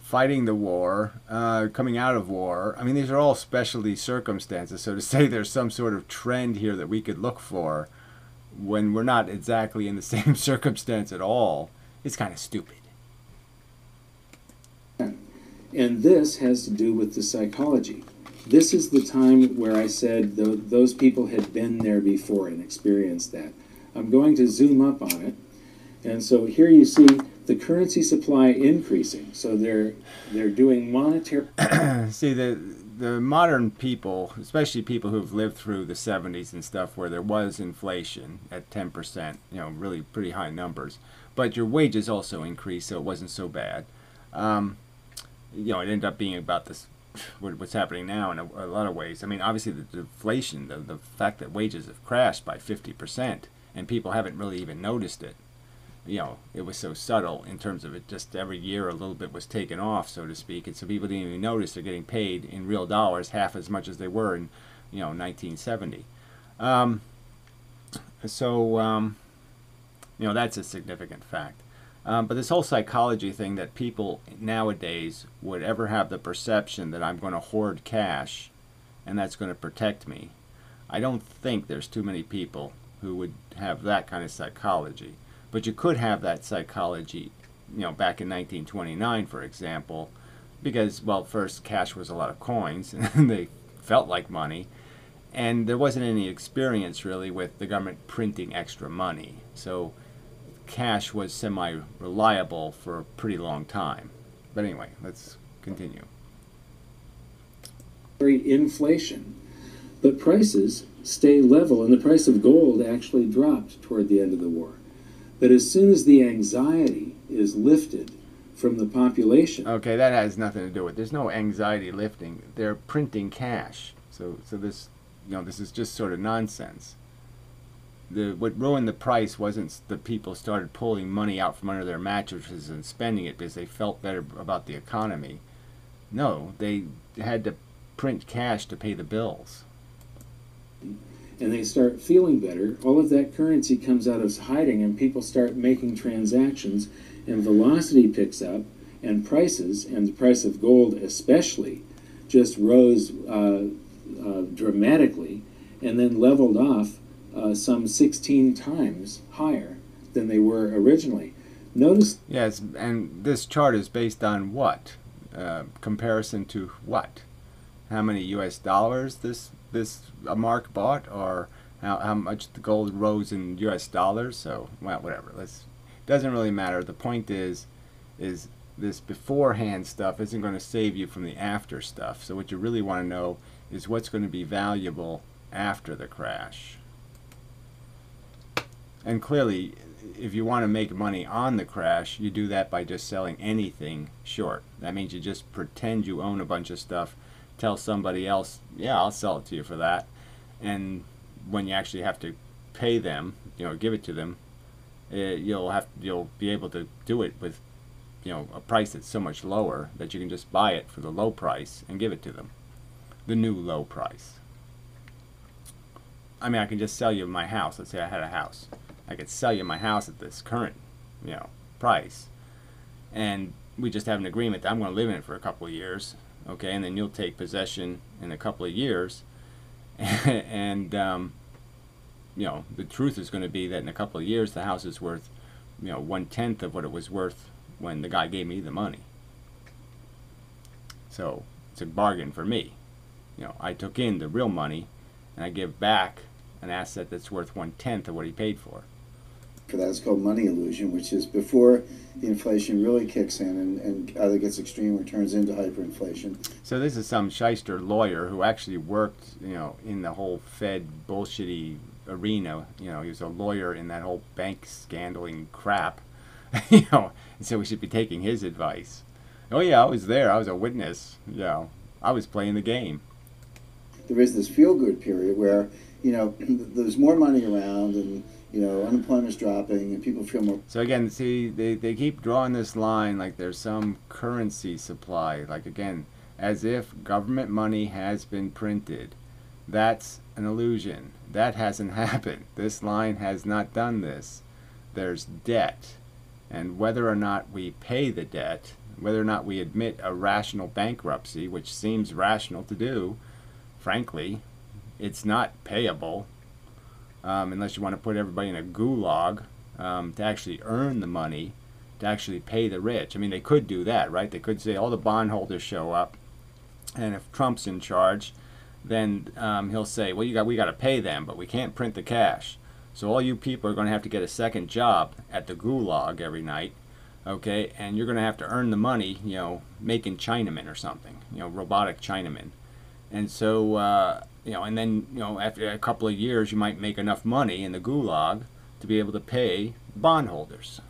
fighting the war, coming out of war. I mean, these are all specialty circumstances. So to say there's some sort of trend here that we could look for when we're not exactly in the same circumstance at all, is kind of stupid. And this has to do with the psychology. This is the time where I said those people had been there before and experienced that. I'm going to zoom up on it. And so here you see the currency supply increasing. So they're doing monetary... See, the modern people, especially people who've lived through the 70s and stuff where there was inflation at 10%, really pretty high numbers. But your wages also increased, so it wasn't so bad. It ended up being about this, what's happening now in a lot of ways. I mean, obviously the deflation, the fact that wages have crashed by 50%, and people haven't really even noticed it. It was so subtle in terms of it just every year a little bit was taken off, so to speak, and so people didn't even notice they're getting paid in real dollars half as much as they were in, 1970. That's a significant fact. But this whole psychology thing that people nowadays would ever have the perception that I'm going to hoard cash and that's going to protect me, I don't think there's too many people who would have that kind of psychology. But you could have that psychology, back in 1929, for example, because, well, first, cash was a lot of coins, and they felt like money, and there wasn't any experience, really, with the government printing extra money. So cash was semi-reliable for a pretty long time. But anyway, let's continue. Inflation, but prices stay level, and the price of gold actually dropped toward the end of the war. But as soon as the anxiety is lifted from the population... Okay, that has nothing to do with it. There's no anxiety lifting. They're printing cash. So this, this is just sort of nonsense. What ruined the price wasn't the people started pulling money out from under their mattresses and spending it because they felt better about the economy. No, they had to print cash to pay the bills. And they start feeling better, all of that currency comes out of hiding and people start making transactions, and velocity picks up, and prices, and the price of gold especially, just rose dramatically, and then leveled off some 16 times higher than they were originally. Notice... Yes, and this chart is based on what? Comparison to what? How many US dollars this mark bought, or how much the gold rose in US dollars? So, well, whatever. Doesn't really matter. The point is this beforehand stuff isn't going to save you from the after stuff. So what you really want to know is what's going to be valuable after the crash. And clearly, if you want to make money on the crash, you do that by just selling anything short. That means you just pretend you own a bunch of stuff, tell somebody else, yeah, I'll sell it to you for that, and when you actually have to pay them, give it to them, you'll be able to do it with, a price that's so much lower that you can just buy it for the low price and give it to them, the new low price. I mean, I can just sell you my house. Let's say I had a house. I could sell you my house at this current, price, and we just have an agreement that I'm going to live in it for a couple of years. Okay, and then you'll take possession in a couple of years, And you know, the truth is going to be that in a couple of years the house is worth, you know, 1/10 of what it was worth when the guy gave me the money. So it's a bargain for me. You know, I took in the real money and I give back an asset that's worth 1/10 of what he paid for. That's called money illusion, which is before the inflation really kicks in and either gets extreme or turns into hyperinflation. So this is some shyster lawyer who actually worked, you know, in the whole Fed bullshitty arena. You know, he was a lawyer in that whole bank scandaling crap. You know, and so we should be taking his advice. Oh yeah, I was there. I was a witness. You know, I was playing the game. There is this feel-good period where, you know, there's more money around and, you know, unemployment's dropping and people feel more. So again, see, they keep drawing this line like there's some currency supply. Like again, as if government money has been printed. That's an illusion. That hasn't happened. This line has not done this. There's debt. And whether or not we pay the debt, whether or not we admit a rational bankruptcy, which seems rational to do, frankly, it's not payable unless you want to put everybody in a gulag to actually earn the money, to actually pay the rich. I mean, they could do that, right? They could say all the bondholders show up, and if Trump's in charge, then he'll say, well, we got to pay them, but we can't print the cash. So all you people are going to have to get a second job at the gulag every night, okay? And you're going to have to earn the money, you know, making Chinamen or something, you know, robotic Chinamen. And so, you know, and then, you know, after a couple of years, you might make enough money in the gulag to be able to pay bondholders.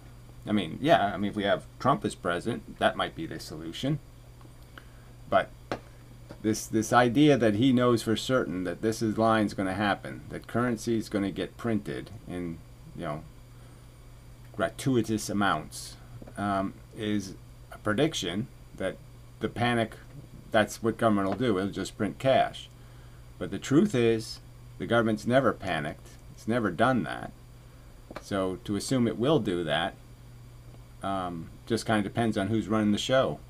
I mean, yeah, I mean, if we have Trump as president, that might be the solution. But this idea that he knows for certain that this line's going to happen, that currency is going to get printed in, you know, gratuitous amounts, is a prediction that the panic, that's what government will do. It'll just print cash. But the truth is, the government's never panicked. It's never done that. So to assume it will do that just kind of depends on who's running the show.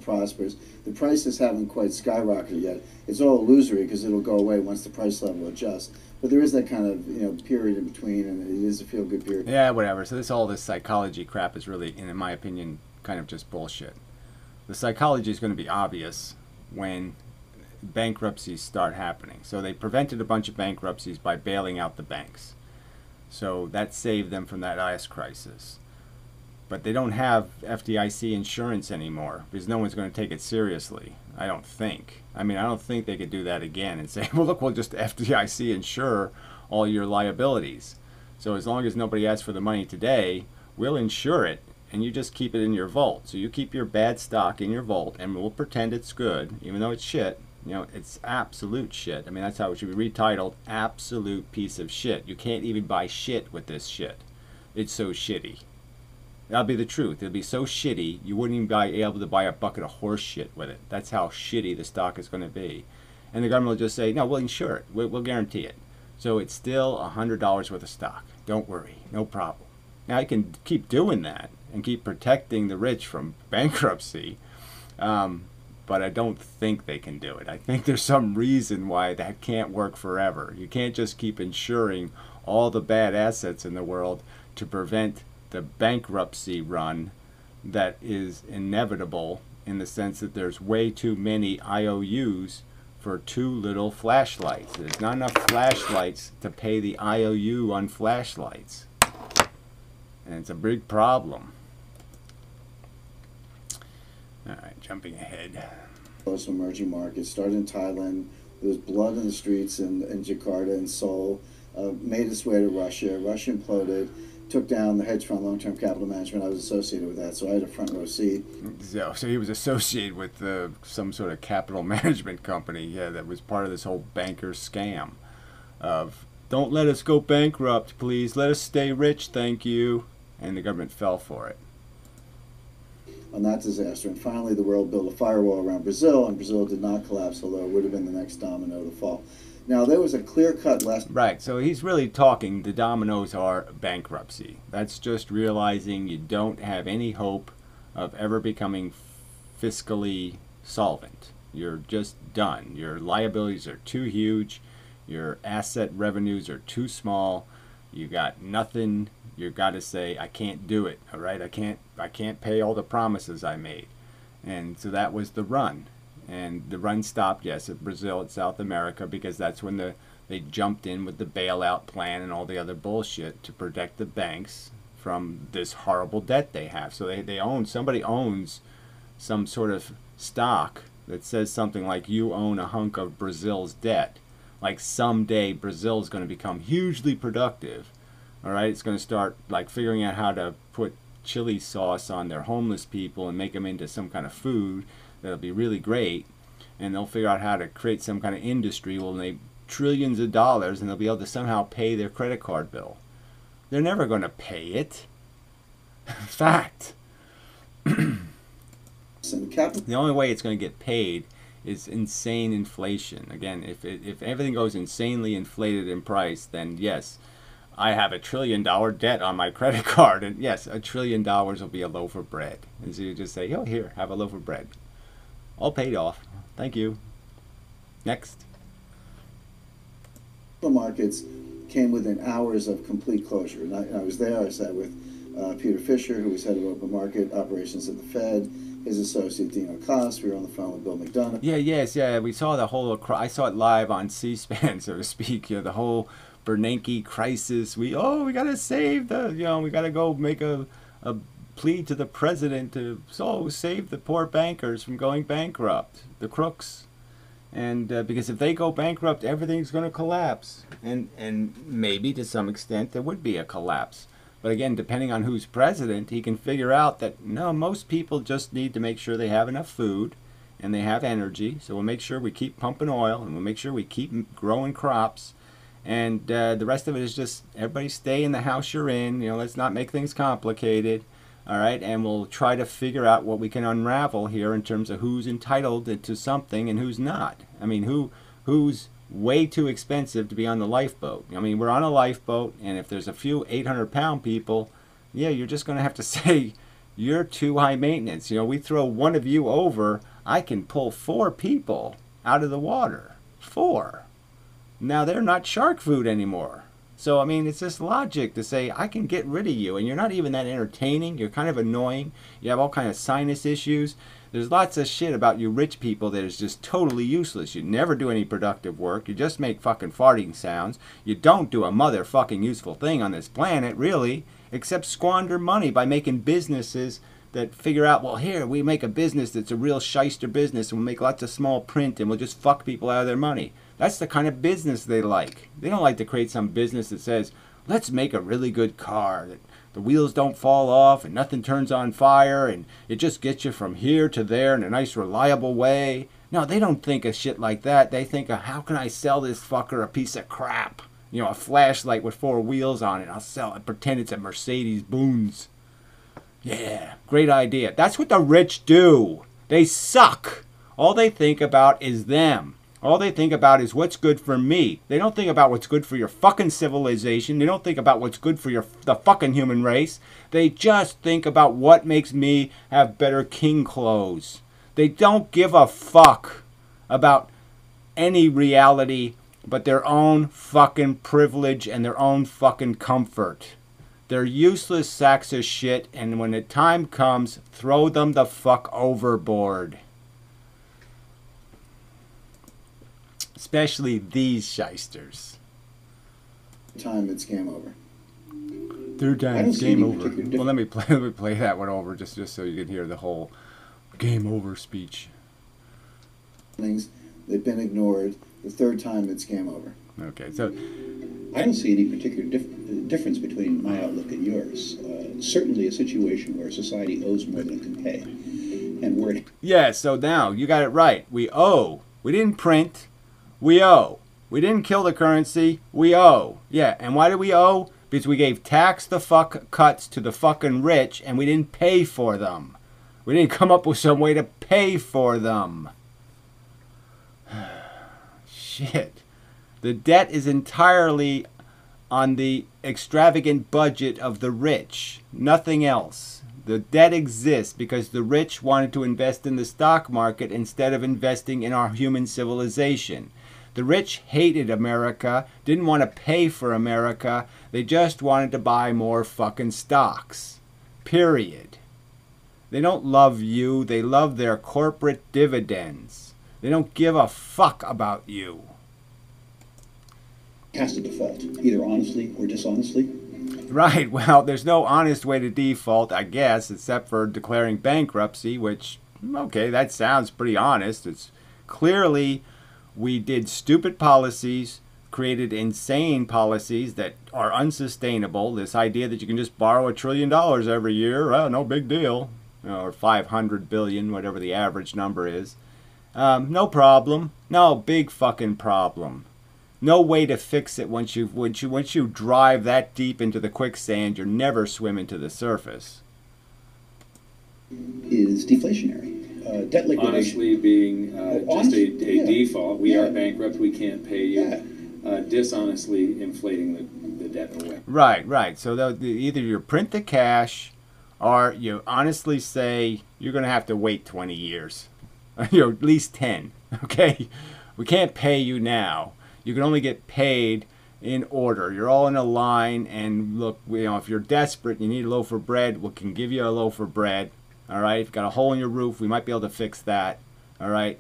Prospers. The prices haven't quite skyrocketed yet. It's all illusory because it'll go away once the price level adjusts. But there is that kind of, you know, period in between, and it is a feel-good period. Yeah, whatever. So all this psychology crap is really, in my opinion, kind of just bullshit. The psychology is going to be obvious when bankruptcies start happening. So they prevented a bunch of bankruptcies by bailing out the banks. So that saved them from that last crisis. But they don't have FDIC insurance anymore because no one's going to take it seriously, I don't think. I mean, I don't think they could do that again and say, well, look, we'll just FDIC insure all your liabilities. So as long as nobody asks for the money today, we'll insure it and you just keep it in your vault. So you keep your bad stock in your vault and we'll pretend it's good, even though it's shit. You know, it's absolute shit. I mean, that's how it should be retitled, absolute piece of shit. You can't even buy shit with this shit. It's so shitty. That'll be the truth. It'll be so shitty, you wouldn't even be able to buy a bucket of horse shit with it. That's how shitty the stock is going to be. And the government will just say, no, we'll insure it. We'll guarantee it. So it's still $100 worth of stock. Don't worry. No problem. Now, you can keep doing that and keep protecting the rich from bankruptcy, but I don't think they can do it. I think there's some reason why that can't work forever. You can't just keep insuring all the bad assets in the world to prevent the bankruptcy run that is inevitable, in the sense that there's way too many IOUs for too little flashlights. There's not enough flashlights to pay the IOU on flashlights. And it's a big problem. Alright, jumping ahead. Those emerging markets started in Thailand. There was blood in the streets in Jakarta and Seoul. Made its way to Russia. Russia imploded. Took down the hedge fund long-term capital management. I was associated with that, so I had a front row seat. So he was associated with some sort of capital management company, yeah, that was part of this whole banker scam of, don't let us go bankrupt, please. Let us stay rich, thank you. And the government fell for it. On that disaster. And finally, the world built a firewall around Brazil, and Brazil did not collapse, although it would have been the next domino to fall. Now, there was a clear-cut lesson. Right, so he's really talking, the dominoes are bankruptcy. That's just realizing you don't have any hope of ever becoming fiscally solvent. You're just done. Your liabilities are too huge. Your asset revenues are too small. You got nothing. You got to say, I can't do it. All right, I can't pay all the promises I made. And so that was the run. And the run stopped, yes, at Brazil, at South America, because that's when they jumped in with the bailout plan and all the other bullshit to protect the banks from this horrible debt they have. So somebody owns some sort of stock that says something like, you own a hunk of Brazil's debt. Like someday Brazil's going to become hugely productive. All right, it's going to start like figuring out how to put chili sauce on their homeless people and make them into some kind of food that'll be really great. And they'll figure out how to create some kind of industry. Will make trillions of dollars, and they'll be able to somehow pay their credit card bill. They're never going to pay it. Fact. The only way it's going to get paid is insane inflation. Again, if everything goes insanely inflated in price, then yes, I have $1 trillion debt on my credit card, and yes, $1 trillion will be a loaf of bread. And so you just say, oh, here, have a loaf of bread. All paid off. Thank you. Next. The markets came within hours of complete closure. And I was there. I sat with Peter Fisher, who was head of open market operations at the Fed, his associate Dino Cost. We were on the phone with Bill McDonough. Yeah. We saw the whole. I saw it live on C-SPAN, so to speak. The whole Bernanke crisis. We gotta save the. We gotta go make a plea to the president to save the poor bankers from going bankrupt, the crooks. And because if they go bankrupt, everything's going to collapse. And maybe to some extent there would be a collapse. But again, depending on who's president, he can figure out that, no, most people just need to make sure they have enough food and they have energy. So we'll make sure we keep pumping oil, and we'll make sure we keep growing crops. And the rest of it is just everybody stay in the house you're in. Let's not make things complicated. All right, and we'll try to figure out what we can unravel here in terms of who's entitled to something and who's not. I mean, who's way too expensive to be on the lifeboat. I mean, we're on a lifeboat, and if there's a few 800-pound people, yeah, you're just going to have to say, you're too high maintenance. We throw one of you over, I can pull 4 people out of the water. 4. Now they're not shark food anymore. So, I mean, it's just logic to say, I can get rid of you, and you're not even that entertaining. You're kind of annoying. You have all kind of sinus issues. There's lots of shit about you rich people that is just totally useless. You never do any productive work. You just make fucking farting sounds. You don't do a motherfucking useful thing on this planet, really, except squander money by making businesses that figure out, well, here, we make a business that's a real shyster business, and we'll make lots of small print, and we'll just fuck people out of their money. That's the kind of business they like. They don't like to create some business that says, let's make a really good car, that the wheels don't fall off and nothing turns on fire and it just gets you from here to there in a nice reliable way. No, they don't think of shit like that. They think of, how can I sell this fucker a piece of crap? A flashlight with 4 wheels on it. I'll sell it, pretend it's a Mercedes Benz. Yeah, great idea. That's what the rich do. They suck. All they think about is them. All they think about is what's good for me. They don't think about what's good for your fucking civilization. They don't think about what's good for the fucking human race. They just think about what makes me have better king clothes. They don't give a fuck about any reality but their own fucking privilege and their own fucking comfort. They're useless sacks of shit, and when the time comes, throw them the fuck overboard. Especially these shysters. Time it's game over. 3rd time it's game over. Well, let me play that one over just so you can hear the whole game over speech. Things they've been ignored. The 3rd time it's game over. Okay, so I don't see any particular difference between my outlook and yours. Certainly a situation where society owes more than it can pay, and where yeah. So now you got it right. We owe. We didn't print. We owe. We didn't kill the currency. We owe. Yeah, and why do we owe? Because we gave tax the fuck cuts to the fucking rich, and we didn't pay for them. We didn't come up with some way to pay for them. Shit. The debt is entirely on the extravagant budget of the rich. Nothing else. The debt exists because the rich wanted to invest in the stock market instead of investing in our human civilization. The rich hated America, didn't want to pay for America. They just wanted to buy more fucking stocks. Period. They don't love you. They love their corporate dividends. They don't give a fuck about you. Has to default, either honestly or dishonestly. Right, well, there's no honest way to default, I guess, except for declaring bankruptcy, which, okay, that sounds pretty honest. It's clearly we did stupid policies, created insane policies that are unsustainable. This idea that you can just borrow $1 trillion every year, no big deal, or 500 billion, whatever the average number is. No problem. No big fucking problem. No way to fix it once you drive that deep into the quicksand. You're never swimming to the surface. Is deflationary. Debt liquidation. Honestly, being just a yeah. default. We Yeah. are bankrupt. We can't pay you. Yeah. Dishonestly inflating the debt away. Right. So either you print the cash, or you honestly say you're going to have to wait 20 years, at least 10. Okay, we can't pay you now. You can only get paid in order. You're all in a line, and look, if you're desperate, you need a loaf of bread, we can give you a loaf of bread. All right, if you've got a hole in your roof, we might be able to fix that. All right,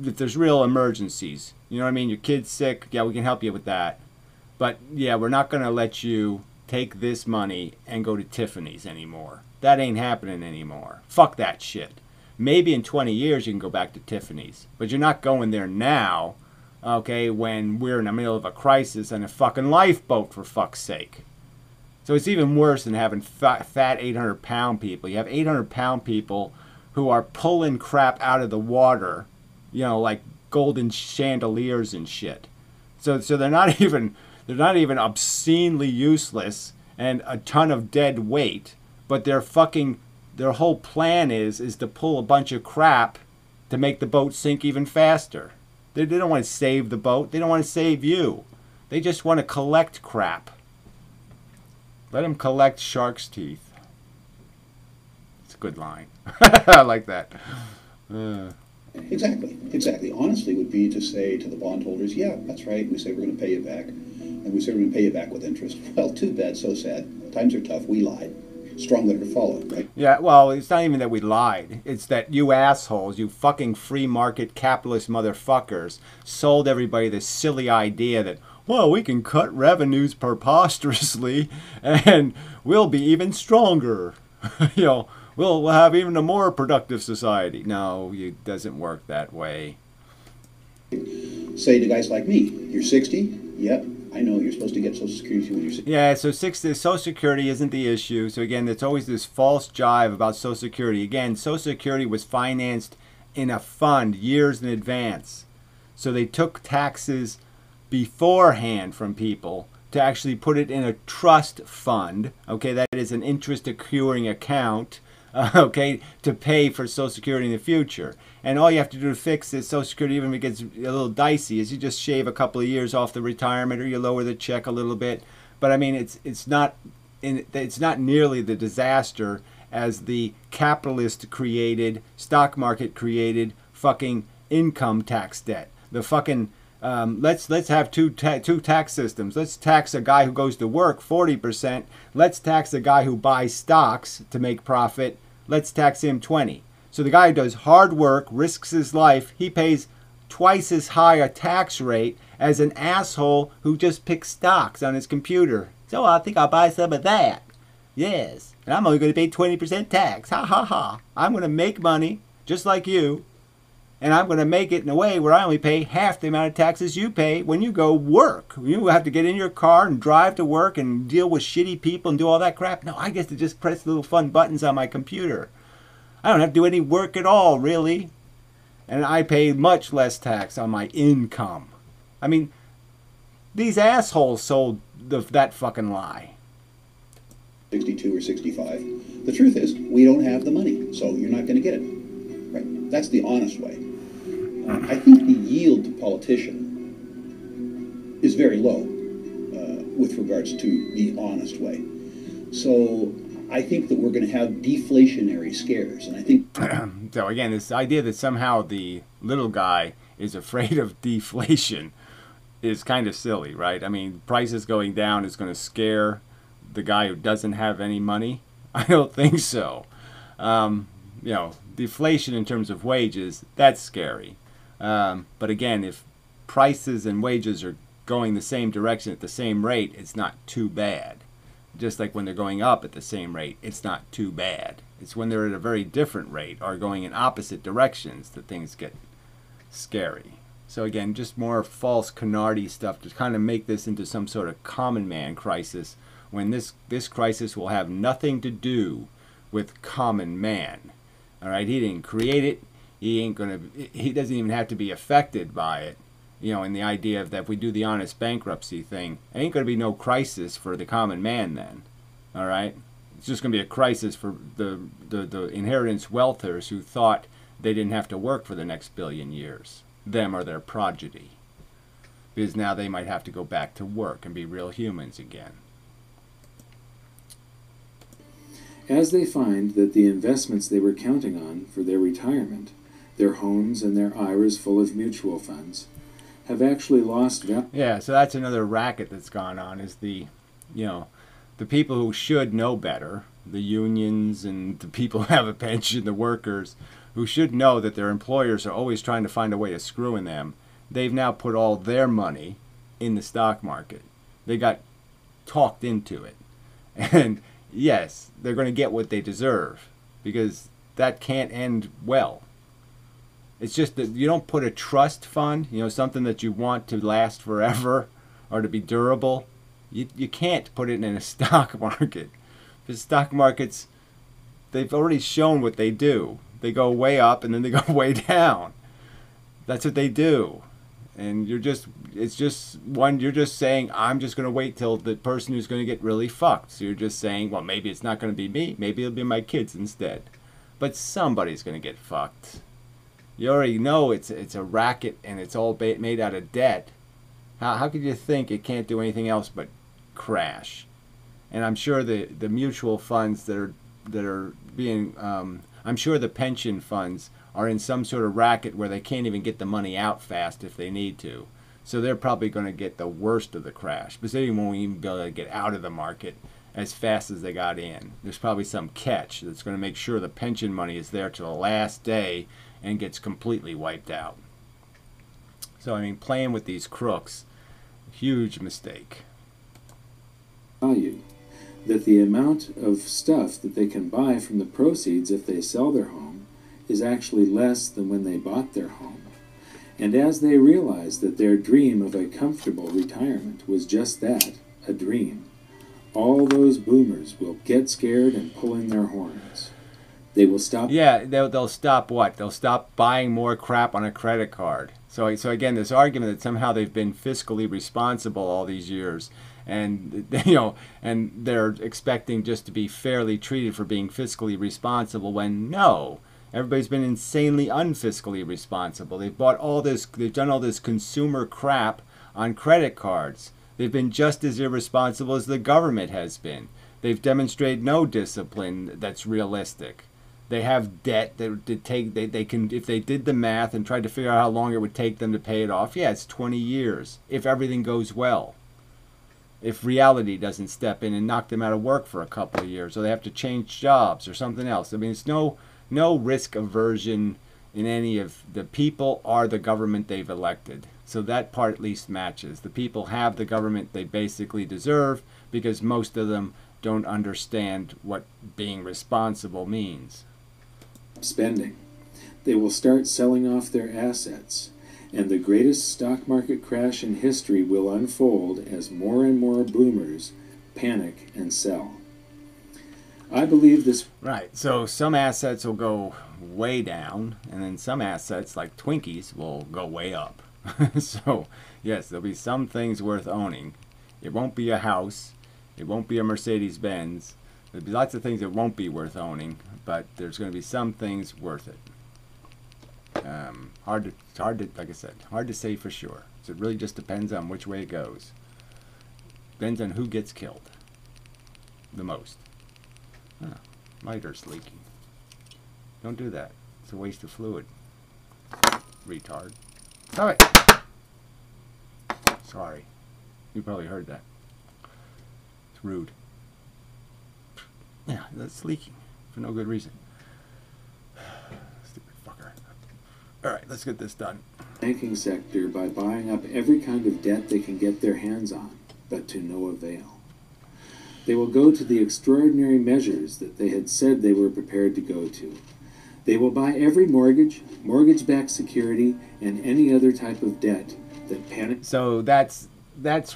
if there's real emergencies, you know what I mean? Your kid's sick, yeah, we can help you with that. But yeah, we're not going to let you take this money and go to Tiffany's anymore. That ain't happening anymore. Fuck that shit. Maybe in 20 years you can go back to Tiffany's, but you're not going there now. Okay, when we're in the middle of a crisis and a fucking lifeboat, for fuck's sake. So it's even worse than having fat 800-pound people. You have 800-pound people who are pulling crap out of the water, like golden chandeliers and shit. So they're not even obscenely useless and a ton of dead weight, but their whole plan is to pull a bunch of crap to make the boat sink even faster. They don't want to save the boat. They don't want to save you. They just want to collect crap. Let them collect shark's teeth. It's a good line. I like that. Exactly. Honestly would be to say to the bondholders, yeah, that's right. We say we're going to pay you back. And we say we're going to pay you back with interest. Well, too bad, so sad. Times are tough. We lied. Strong letter to follow, right? Yeah, well, it's not even that we lied. It's that you assholes, you fucking free market capitalist motherfuckers, sold everybody this silly idea that, well, we can cut revenues preposterously and we'll be even stronger. We'll have even a more productive society. No, it doesn't work that way. Say to guys like me, you're 60? Yep. I know you're supposed to get Social Security when you're 60. Yeah, so Social Security isn't the issue. So again, there's always this false jive about Social Security. Again, Social Security was financed in a fund years in advance. So they took taxes beforehand from people to actually put it in a trust fund. Okay, that is an interest accruing account. Okay, to pay for Social Security in the future. And all you have to do to fix this Social Security, even if it gets a little dicey, is you just shave a couple of years off the retirement, or you lower the check a little bit. But I mean, it's not nearly the disaster as the capitalist created, stock market created fucking income tax debt. The fucking let's have two tax systems. Let's tax a guy who goes to work 40%. Let's tax a guy who buys stocks to make profit. Let's tax him 20%. So the guy who does hard work, risks his life, he pays twice as high a tax rate as an asshole who just picks stocks on his computer. So I think I'll buy some of that. Yes, and I'm only going to pay 20% tax. Ha ha ha. I'm going to make money just like you. And I'm going to make it in a way where I only pay half the amount of taxes you pay when you go work. You have to get in your car and drive to work and deal with shitty people and do all that crap. No, I get to just press little fun buttons on my computer. I don't have to do any work at all, really. And I pay much less tax on my income. I mean, these assholes sold that fucking lie. 62 or 65. The truth is, we don't have the money, so you're not going to get it. Right? That's the honest way. I think the yield to politician is very low with regards to the honest way. So I think that we're going to have deflationary scares, and I think So again, this idea that somehow the little guy is afraid of deflation is kind of silly, right? I mean, prices going down is going to scare the guy who doesn't have any money. I don't think so. You know, deflation in terms of wages, that's scary. But again, if prices and wages are going the same direction at the same rate, it's not too bad. Just like when they're going up at the same rate, it's not too bad. It's when they're at a very different rate or going in opposite directions that things get scary. So again, just more false canardy stuff to kind of make this into some sort of common man crisis, when this crisis will have nothing to do with common man. All right, he didn't create it. He doesn't even have to be affected by it. You know, in the idea of that if we do the honest bankruptcy thing, it ain't going to be no crisis for the common man then. All right? It's just going to be a crisis for the inheritance wealthers who thought they didn't have to work for the next billion years, them or their progeny. Because now they might have to go back to work and be real humans again. As they find that the investments they were counting on for their retirement, their homes and their IRAs full of mutual funds, have actually lost value. Yeah, so that's another racket that's gone on, is the people who should know better, the unions and the people who have a pension, the workers, who should know that their employers are always trying to find a way of screwing them. They've now put all their money in the stock market. They got talked into it. And yes, they're going to get what they deserve, because that can't end well. It's just that you don't put a trust fund, something that you want to last forever or to be durable. You can't put it in a stock market. Because stock markets, they've already shown what they do. They go way up and then they go way down. That's what they do. And you're just saying, I'm just going to wait till the person who's going to get really fucked. So you're just saying, well, maybe it's not going to be me. Maybe it'll be my kids instead. But somebody's going to get fucked. You already know it's a racket and it's all made out of debt. How could you think it can't do anything else but crash? And I'm sure the mutual funds that are being, I'm sure the pension funds are in some sort of racket where they can't even get the money out fast if they need to. So they're probably going to get the worst of the crash, because they won't even be able to get out of the market as fast as they got in. There's probably some catch that's going to make sure the pension money is there till the last day and gets completely wiped out. So, I mean, playing with these crooks, huge mistake. Value. That the amount of stuff that they can buy from the proceeds if they sell their home is actually less than when they bought their home. And as they realize that their dream of a comfortable retirement was just that, a dream, all those boomers will get scared and pull in their horns. They will stop. Yeah, they'll stop what? They'll stop buying more crap on a credit card. So again, this argument that somehow they've been fiscally responsible all these years, and and they're expecting just to be fairly treated for being fiscally responsible, when no, everybody's been insanely unfiscally responsible. They've bought all this, they've done all this consumer crap on credit cards. They've been just as irresponsible as the government has been. They've demonstrated no discipline that's realistic. They have debt that they can, if they did the math and tried to figure out how long it would take them to pay it off, yeah, it's 20 years if everything goes well. If reality doesn't step in and knock them out of work for a couple of years, or they have to change jobs or something else. I mean, it's no risk aversion in any of the people or the government they've elected. So that part at least matches. The people have the government they basically deserve, because most of them don't understand what being responsible means. Spending. They will start selling off their assets, and the greatest stock market crash in history will unfold as more and more boomers panic and sell. I believe this. Right, so some assets will go way down, and then some assets, like Twinkies, will go way up. So, yes, there'll be some things worth owning. It won't be a house. It won't be a Mercedes-Benz. There'll be lots of things that won't be worth owning, but there's going to be some things worth it. Hard to, like I said, hard to say for sure. So it really just depends on which way it goes. Depends on who gets killed the most. Huh. Lighter's leaking. Don't do that. It's a waste of fluid. Retard. Stop it! Sorry. You probably heard that. It's rude. Yeah, that's leaking. For no good reason. Stupid fucker. Alright, let's get this done. Banking sector by buying up every kind of debt they can get their hands on, but to no avail. They will go to the extraordinary measures that they had said they were prepared to go to. They will buy every mortgage, mortgage-backed security, and any other type of debt that panic. So that's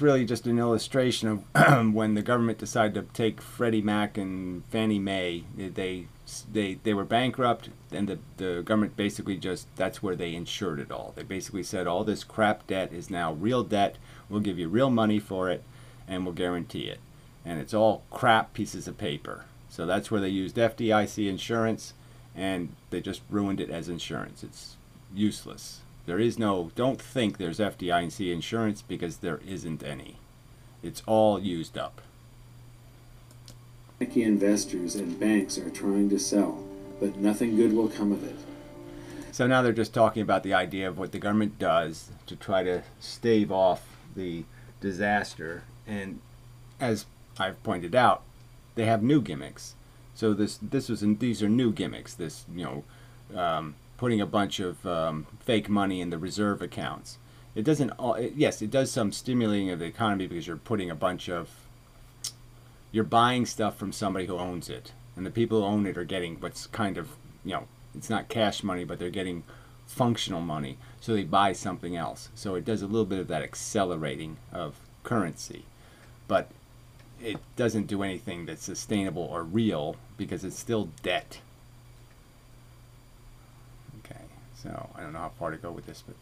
really just an illustration of when the government decided to take Freddie Mac and Fannie Mae. They were bankrupt, and the government basically just, that's where they insured it all. They basically said all this crap debt is now real debt. We'll give you real money for it, and we'll guarantee it. And it's all crap pieces of paper. So that's where they used FDIC insurance, and they just ruined it as insurance. It's useless. There is no, don't think there's FDIC insurance, because there isn't any. It's all used up. Panicky investors and banks are trying to sell, but nothing good will come of it. So now they're just talking about the idea of what the government does to try to stave off the disaster. And as I've pointed out, they have new gimmicks. So these are new gimmicks. This, putting a bunch of fake money in the reserve accounts. It doesn't. Yes, it does some stimulating of the economy, because you're buying stuff from somebody who owns it, and the people who own it are getting what's kind of, it's not cash money, but they're getting functional money. So they buy something else. So it does a little bit of that accelerating of currency, but it doesn't do anything that's sustainable or real, because it's still debt. Okay, so I don't know how far to go with this, but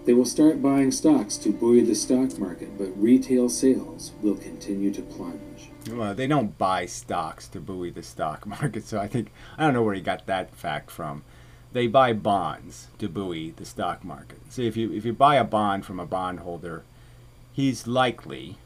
They will start buying stocks to buoy the stock market, but retail sales will continue to plunge. well, they don't buy stocks to buoy the stock market, so I don't know where he got that fact from. They buy bonds to buoy the stock market. So if you buy a bond from a bondholder, he's likely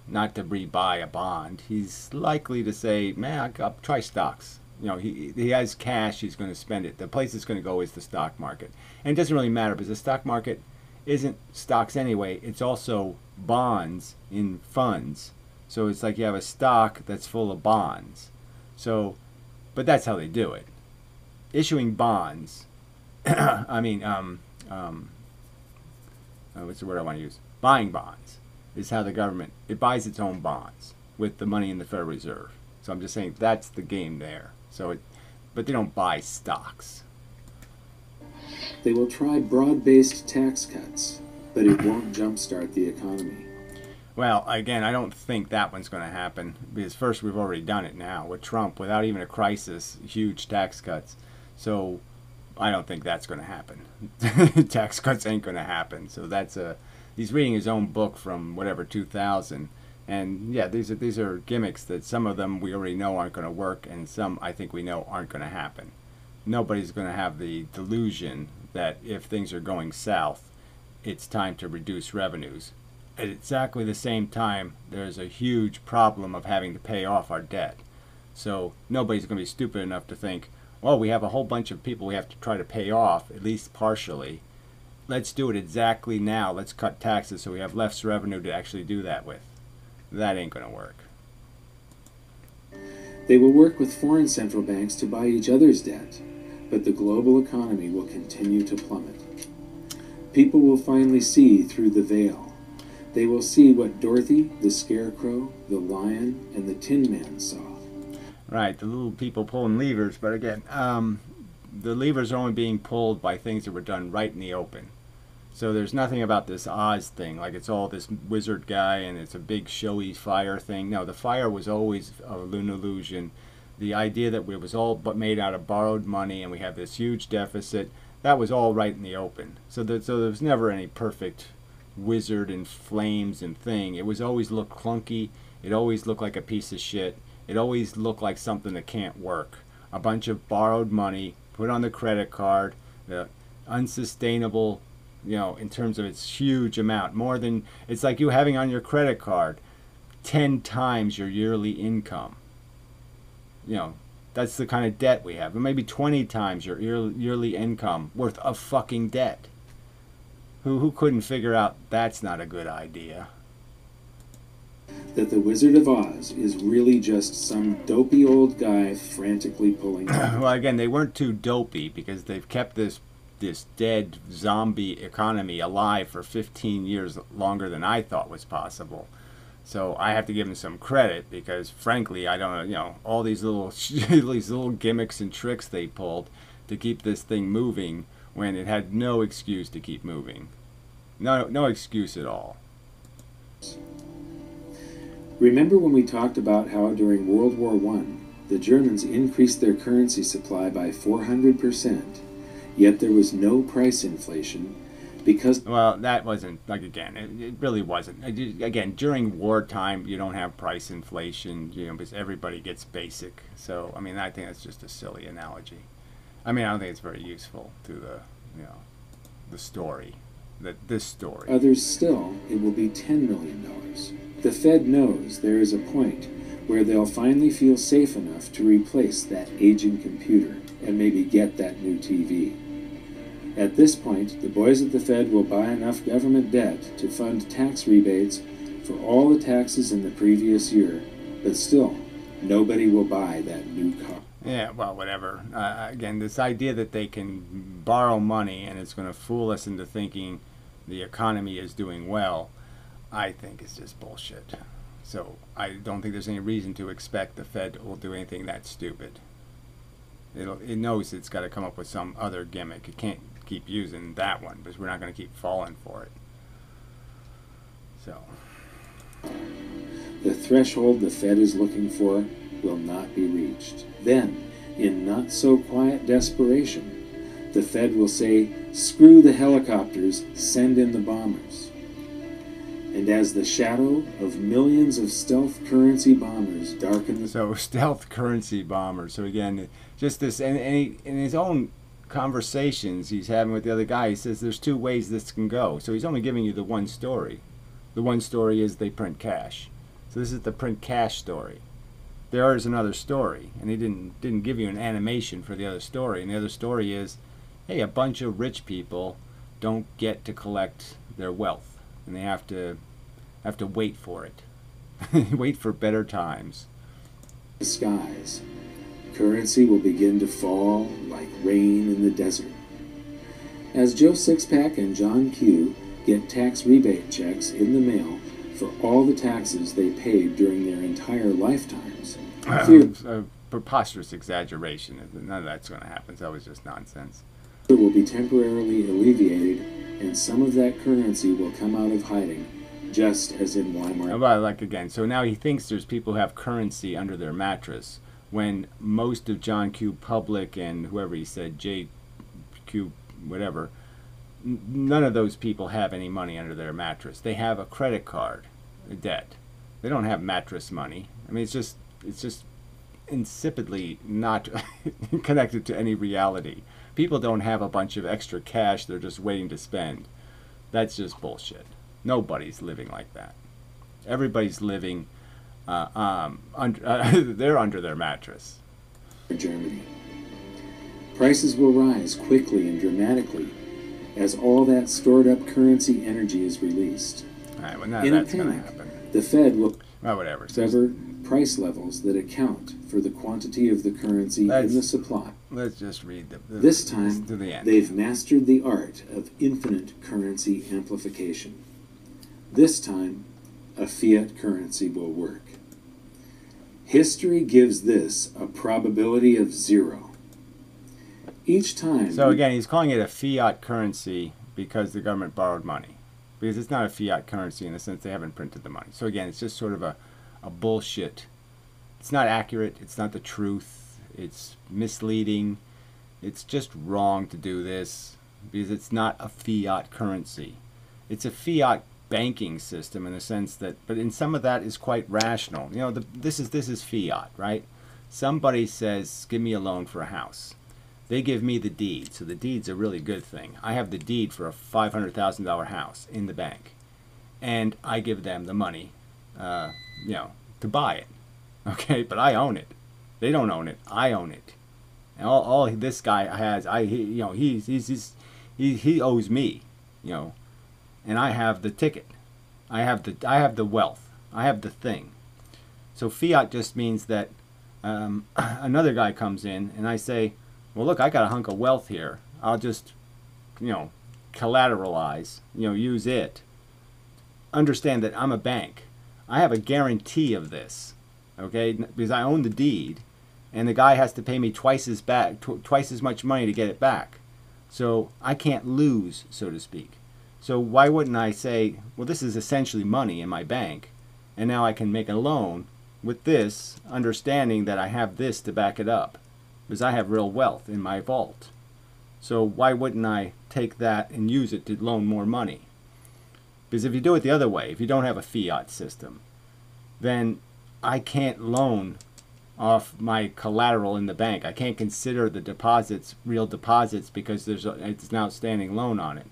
not to rebuy a bond. He's likely to say, man, I'll try stocks. He has cash, he's going to spend it. The place it's going to go is the stock market. And it doesn't really matter, because the stock market isn't stocks anyway. It's also bonds in funds. So it's like you have a stock that's full of bonds. So, but that's how they do it. Issuing bonds, what's the word I want to use? Buying bonds is how the government, it buys its own bonds with the money in the Federal Reserve. So I'm just saying that's the game there. But they don't buy stocks. They will try broad-based tax cuts, but it won't jumpstart the economy. Well, again, I don't think that one's going to happen, because first, we've already done it now with Trump, without even a crisis, huge tax cuts. So I don't think that's going to happen. Tax cuts ain't going to happen. So he's reading his own book from whatever 2000, and yeah, these are gimmicks that some of them we already know aren't going to work, and some I think we know aren't going to happen. Nobody's going to have the delusion that if things are going south, it's time to reduce revenues. At exactly the same time, there's a huge problem of having to pay off our debt. So nobody's going to be stupid enough to think, well, we have a whole bunch of people we have to try to pay off, at least partially. Let's do it exactly now. Let's cut taxes so we have less revenue to actually do that with. That ain't going to work. They will work with foreign central banks to buy each other's debt, but the global economy will continue to plummet. People will finally see through the veil. They will see what Dorothy, the Scarecrow, the Lion, and the Tin Man saw. Right, the little people pulling levers, but again, the levers are only being pulled by things that were done right in the open. So there's nothing about this Oz thing, like it's all this wizard guy and it's a big showy fire thing. No, the fire was always an illusion. The idea that it was all made out of borrowed money and we have this huge deficit, that was all right in the open. So there was never any perfect wizard and flames and thing. It was always looked clunky. It always looked like a piece of shit. It always looked like something that can't work. A bunch of borrowed money put on the credit card, the unsustainable, in terms of its huge amount. More than, it's like you having on your credit card 10 times your yearly income. you know, that's the kind of debt we have. Or maybe 20 times your yearly income worth of fucking debt. Who couldn't figure out that's not a good idea? That the Wizard of Oz is really just some dopey old guy frantically pulling. Well, again, they weren't too dopey because they've kept this dead zombie economy alive for 15 years longer than I thought was possible. So I have to give them some credit because, frankly, I don't know, you know, all these little gimmicks and tricks they pulled to keep this thing moving when it had no excuse to keep moving. No excuse at all. Remember when we talked about how during World War I, the Germans increased their currency supply by 400%, yet there was no price inflation because... Well, that wasn't, like, again, it really wasn't. Again, during wartime, you don't have price inflation, you know, because everybody gets basic. So, I mean, I think that's just a silly analogy. I mean, I don't think it's very useful to the, you know, the story, this story. Others still, it will be $10 million. The Fed knows there is a point where they'll finally feel safe enough to replace that aging computer and maybe get that new TV. At this point, the boys at the Fed will buy enough government debt to fund tax rebates for all the taxes in the previous year, but still, nobody will buy that new car. Yeah, well, whatever. Again, this idea that they can borrow money and it's going to fool us into thinking the economy is doing well, I think is just bullshit. So I don't think there's any reason to expect the Fed will do anything that stupid. It knows it's got to come up with some other gimmick. It can't keep using that one because we're not going to keep falling for it. So the threshold the Fed is looking for will not be reached. Then, in not-so-quiet desperation, the Fed will say, "Screw the helicopters, send in the bombers." And as the shadow of millions of stealth currency bombers darken the... So, stealth currency bombers. So again, just this, and in his own conversations he's having with the other guy, he says there's two ways this can go. So he's only giving you the one story. The one story is they print cash. So this is the print cash story. There is another story, and he didn't give you an animation for the other story. And the other story is, hey, a bunch of rich people don't get to collect their wealth, and they have to wait for it. Wait for better times. The skies. Currency will begin to fall like rain in the desert. As Joe Sixpack and John Q get tax rebate checks in the mail for all the taxes they paid during their entire lifetimes. A preposterous exaggeration. None of that's going to happen. That was just nonsense. Fear will be temporarily alleviated, and some of that currency will come out of hiding, just as in Weimar. Well, like again, so now he thinks there's people who have currency under their mattress, when most of John Q. Public and whoever he said, JQ, whatever, none of those people have any money under their mattress. They have a credit card, a debt. They don't have mattress money. I mean, it's just insipidly not connected to any reality. People don't have a bunch of extra cash they're just waiting to spend. That's just bullshit. Nobody's living like that. Everybody's living they're under their mattress. Germany. Prices will rise quickly and dramatically as all that stored up currency energy is released. All right, well, none In of a that's going to panic, happen. the Fed will Well, whatever. sever price levels that account for the quantity of the currency in the supply. Let's just read This time, to the end. they've mastered the art of infinite currency amplification. This time, a fiat currency will work. History gives this a probability of 0. Each time... So again, he's calling it a fiat currency because the government borrowed money. Because it's not a fiat currency in the sense they haven't printed the money. So again, it's just sort of a bullshit. It's not accurate. It's not the truth. It's misleading. It's just wrong to do this because it's not a fiat currency. It's a fiat banking system in the sense that, but in some of that is quite rational. You know, this is fiat, right? Somebody says, give me a loan for a house. They give me the deed, so the deed's a really good thing. I have the deed for a $500,000 house in the bank, and I give them the money, you know, to buy it. Okay, but I own it. They don't own it. I own it. And all this guy has, he owes me, and I have the ticket. I have the wealth. I have the thing. So fiat just means that another guy comes in and I say, well, look, I got a hunk of wealth here. I'll just, collateralize, use it. Understand that I'm a bank. I have a guarantee of this, okay? Because I own the deed, and the guy has to pay me twice as much money to get it back. So I can't lose, so to speak. So why wouldn't I say, well, this is essentially money in my bank, and now I can make a loan with this, understanding that I have this to back it up, because I have real wealth in my vault. So why wouldn't I take that and use it to loan more money? Because if you do it the other way, if you don't have a fiat system, then I can't loan off my collateral in the bank. I can't consider the deposits real deposits because it's an outstanding loan on it.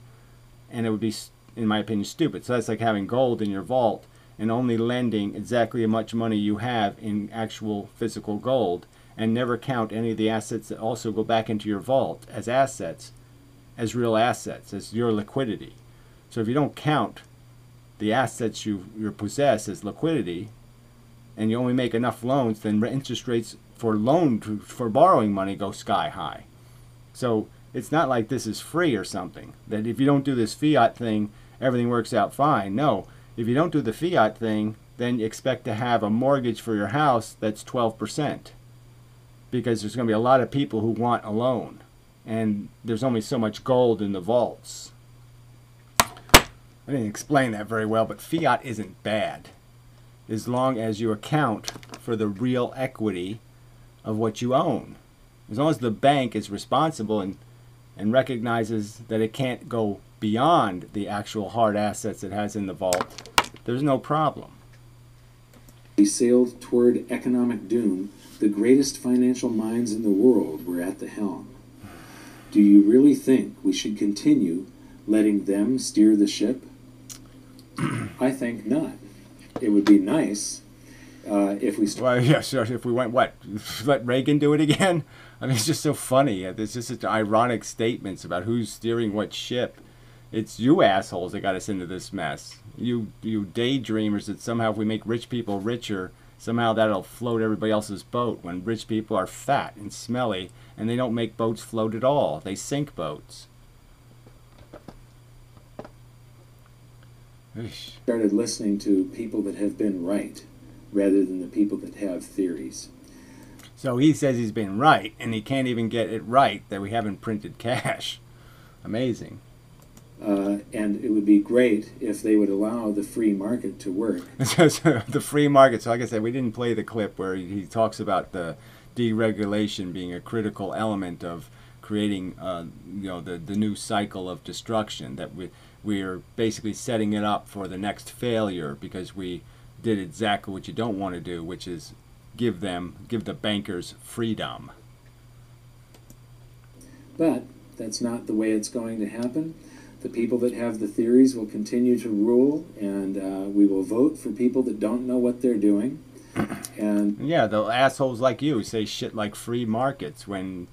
And it would be, in my opinion, stupid. So that's like having gold in your vault and only lending exactly how much money you have in actual physical gold, and never count any of the assets that also go back into your vault as assets, as real assets, as your liquidity. So if you don't count the assets you possess as liquidity, and you only make enough loans, then interest rates for borrowing money go sky high. So it's not like this is free or something, that if you don't do this fiat thing, everything works out fine. No, if you don't do the fiat thing, then you expect to have a mortgage for your house that's 12%. Because there's going to be a lot of people who want a loan, and there's only so much gold in the vaults. I didn't explain that very well, but fiat isn't bad as long as you account for the real equity of what you own. As long as the bank is responsible and recognizes that it can't go beyond the actual hard assets it has in the vault, there's no problem. We sailed toward economic doom. The greatest financial minds in the world were at the helm. Do you really think we should continue letting them steer the ship? I think not. It would be nice if we... Well, yeah, sure. If we went, what? Let Reagan do it again? I mean, it's just so funny. There's just such ironic statements about who's steering what ship. It's you assholes that got us into this mess. You daydreamers that somehow if we make rich people richer, somehow that'll float everybody else's boat, when rich people are fat and smelly and they don't make boats float at all. They sink boats. Started listening to people that have been right rather than the people that have theories. So he says he's been right, and he can't even get it right that we haven't printed cash. Amazing. And it would be great if they would allow the free market to work. The free market. So like I said, we didn't play the clip where he talks about the deregulation being a critical element of creating the new cycle of destruction, that we're basically setting it up for the next failure because we did exactly what you don't want to do, which is give the bankers freedom. But that's not the way it's going to happen. The people that have the theories will continue to rule, and we will vote for people that don't know what they're doing. And yeah, the assholes like you say shit like free markets when,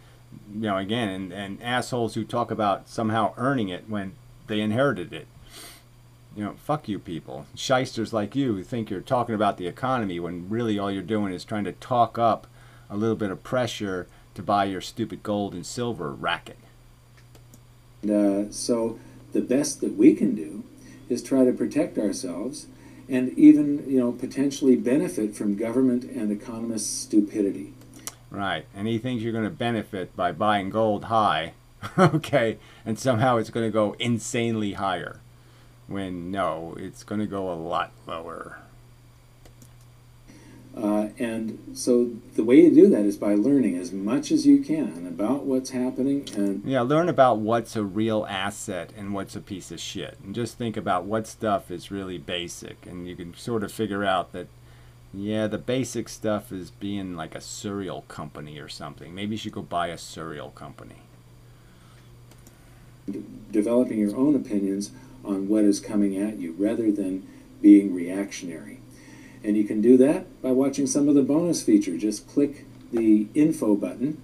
again, and assholes who talk about somehow earning it when they inherited it. Fuck you people. Shysters like you who think you're talking about the economy when really all you're doing is trying to talk up a little bit of pressure to buy your stupid gold and silver racket. So the best that we can do is try to protect ourselves and even, potentially benefit from government and economists' stupidity. Right. And he thinks you're going to benefit by buying gold high, okay, and somehow it's going to go insanely higher. When no, it's going to go a lot lower. And so the way you do that is by learning as much as you can about what's happening. And yeah, learn about what's a real asset and what's a piece of shit. And just think about what stuff is really basic. And you can sort of figure out that, yeah, the basic stuff is being like a cereal company or something. Maybe you should go buy a cereal company. Developing your own opinions on what is coming at you rather than being reactionary. And you can do that by watching some of the bonus feature. Just click the info button,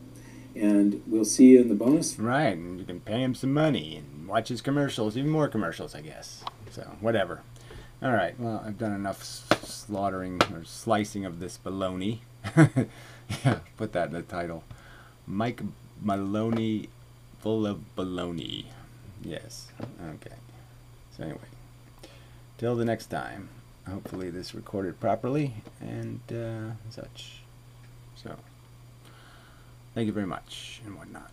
and we'll see you in the bonus. Right, and you can pay him some money and watch his commercials, even more commercials, I guess. So, whatever. All right, well, I've done enough slaughtering or slicing of this baloney. Yeah, put that in the title. Mike Maloney full of baloney. Yes, okay. So anyway, till the next time, hopefully this recorded properly and such. So, thank you very much and whatnot.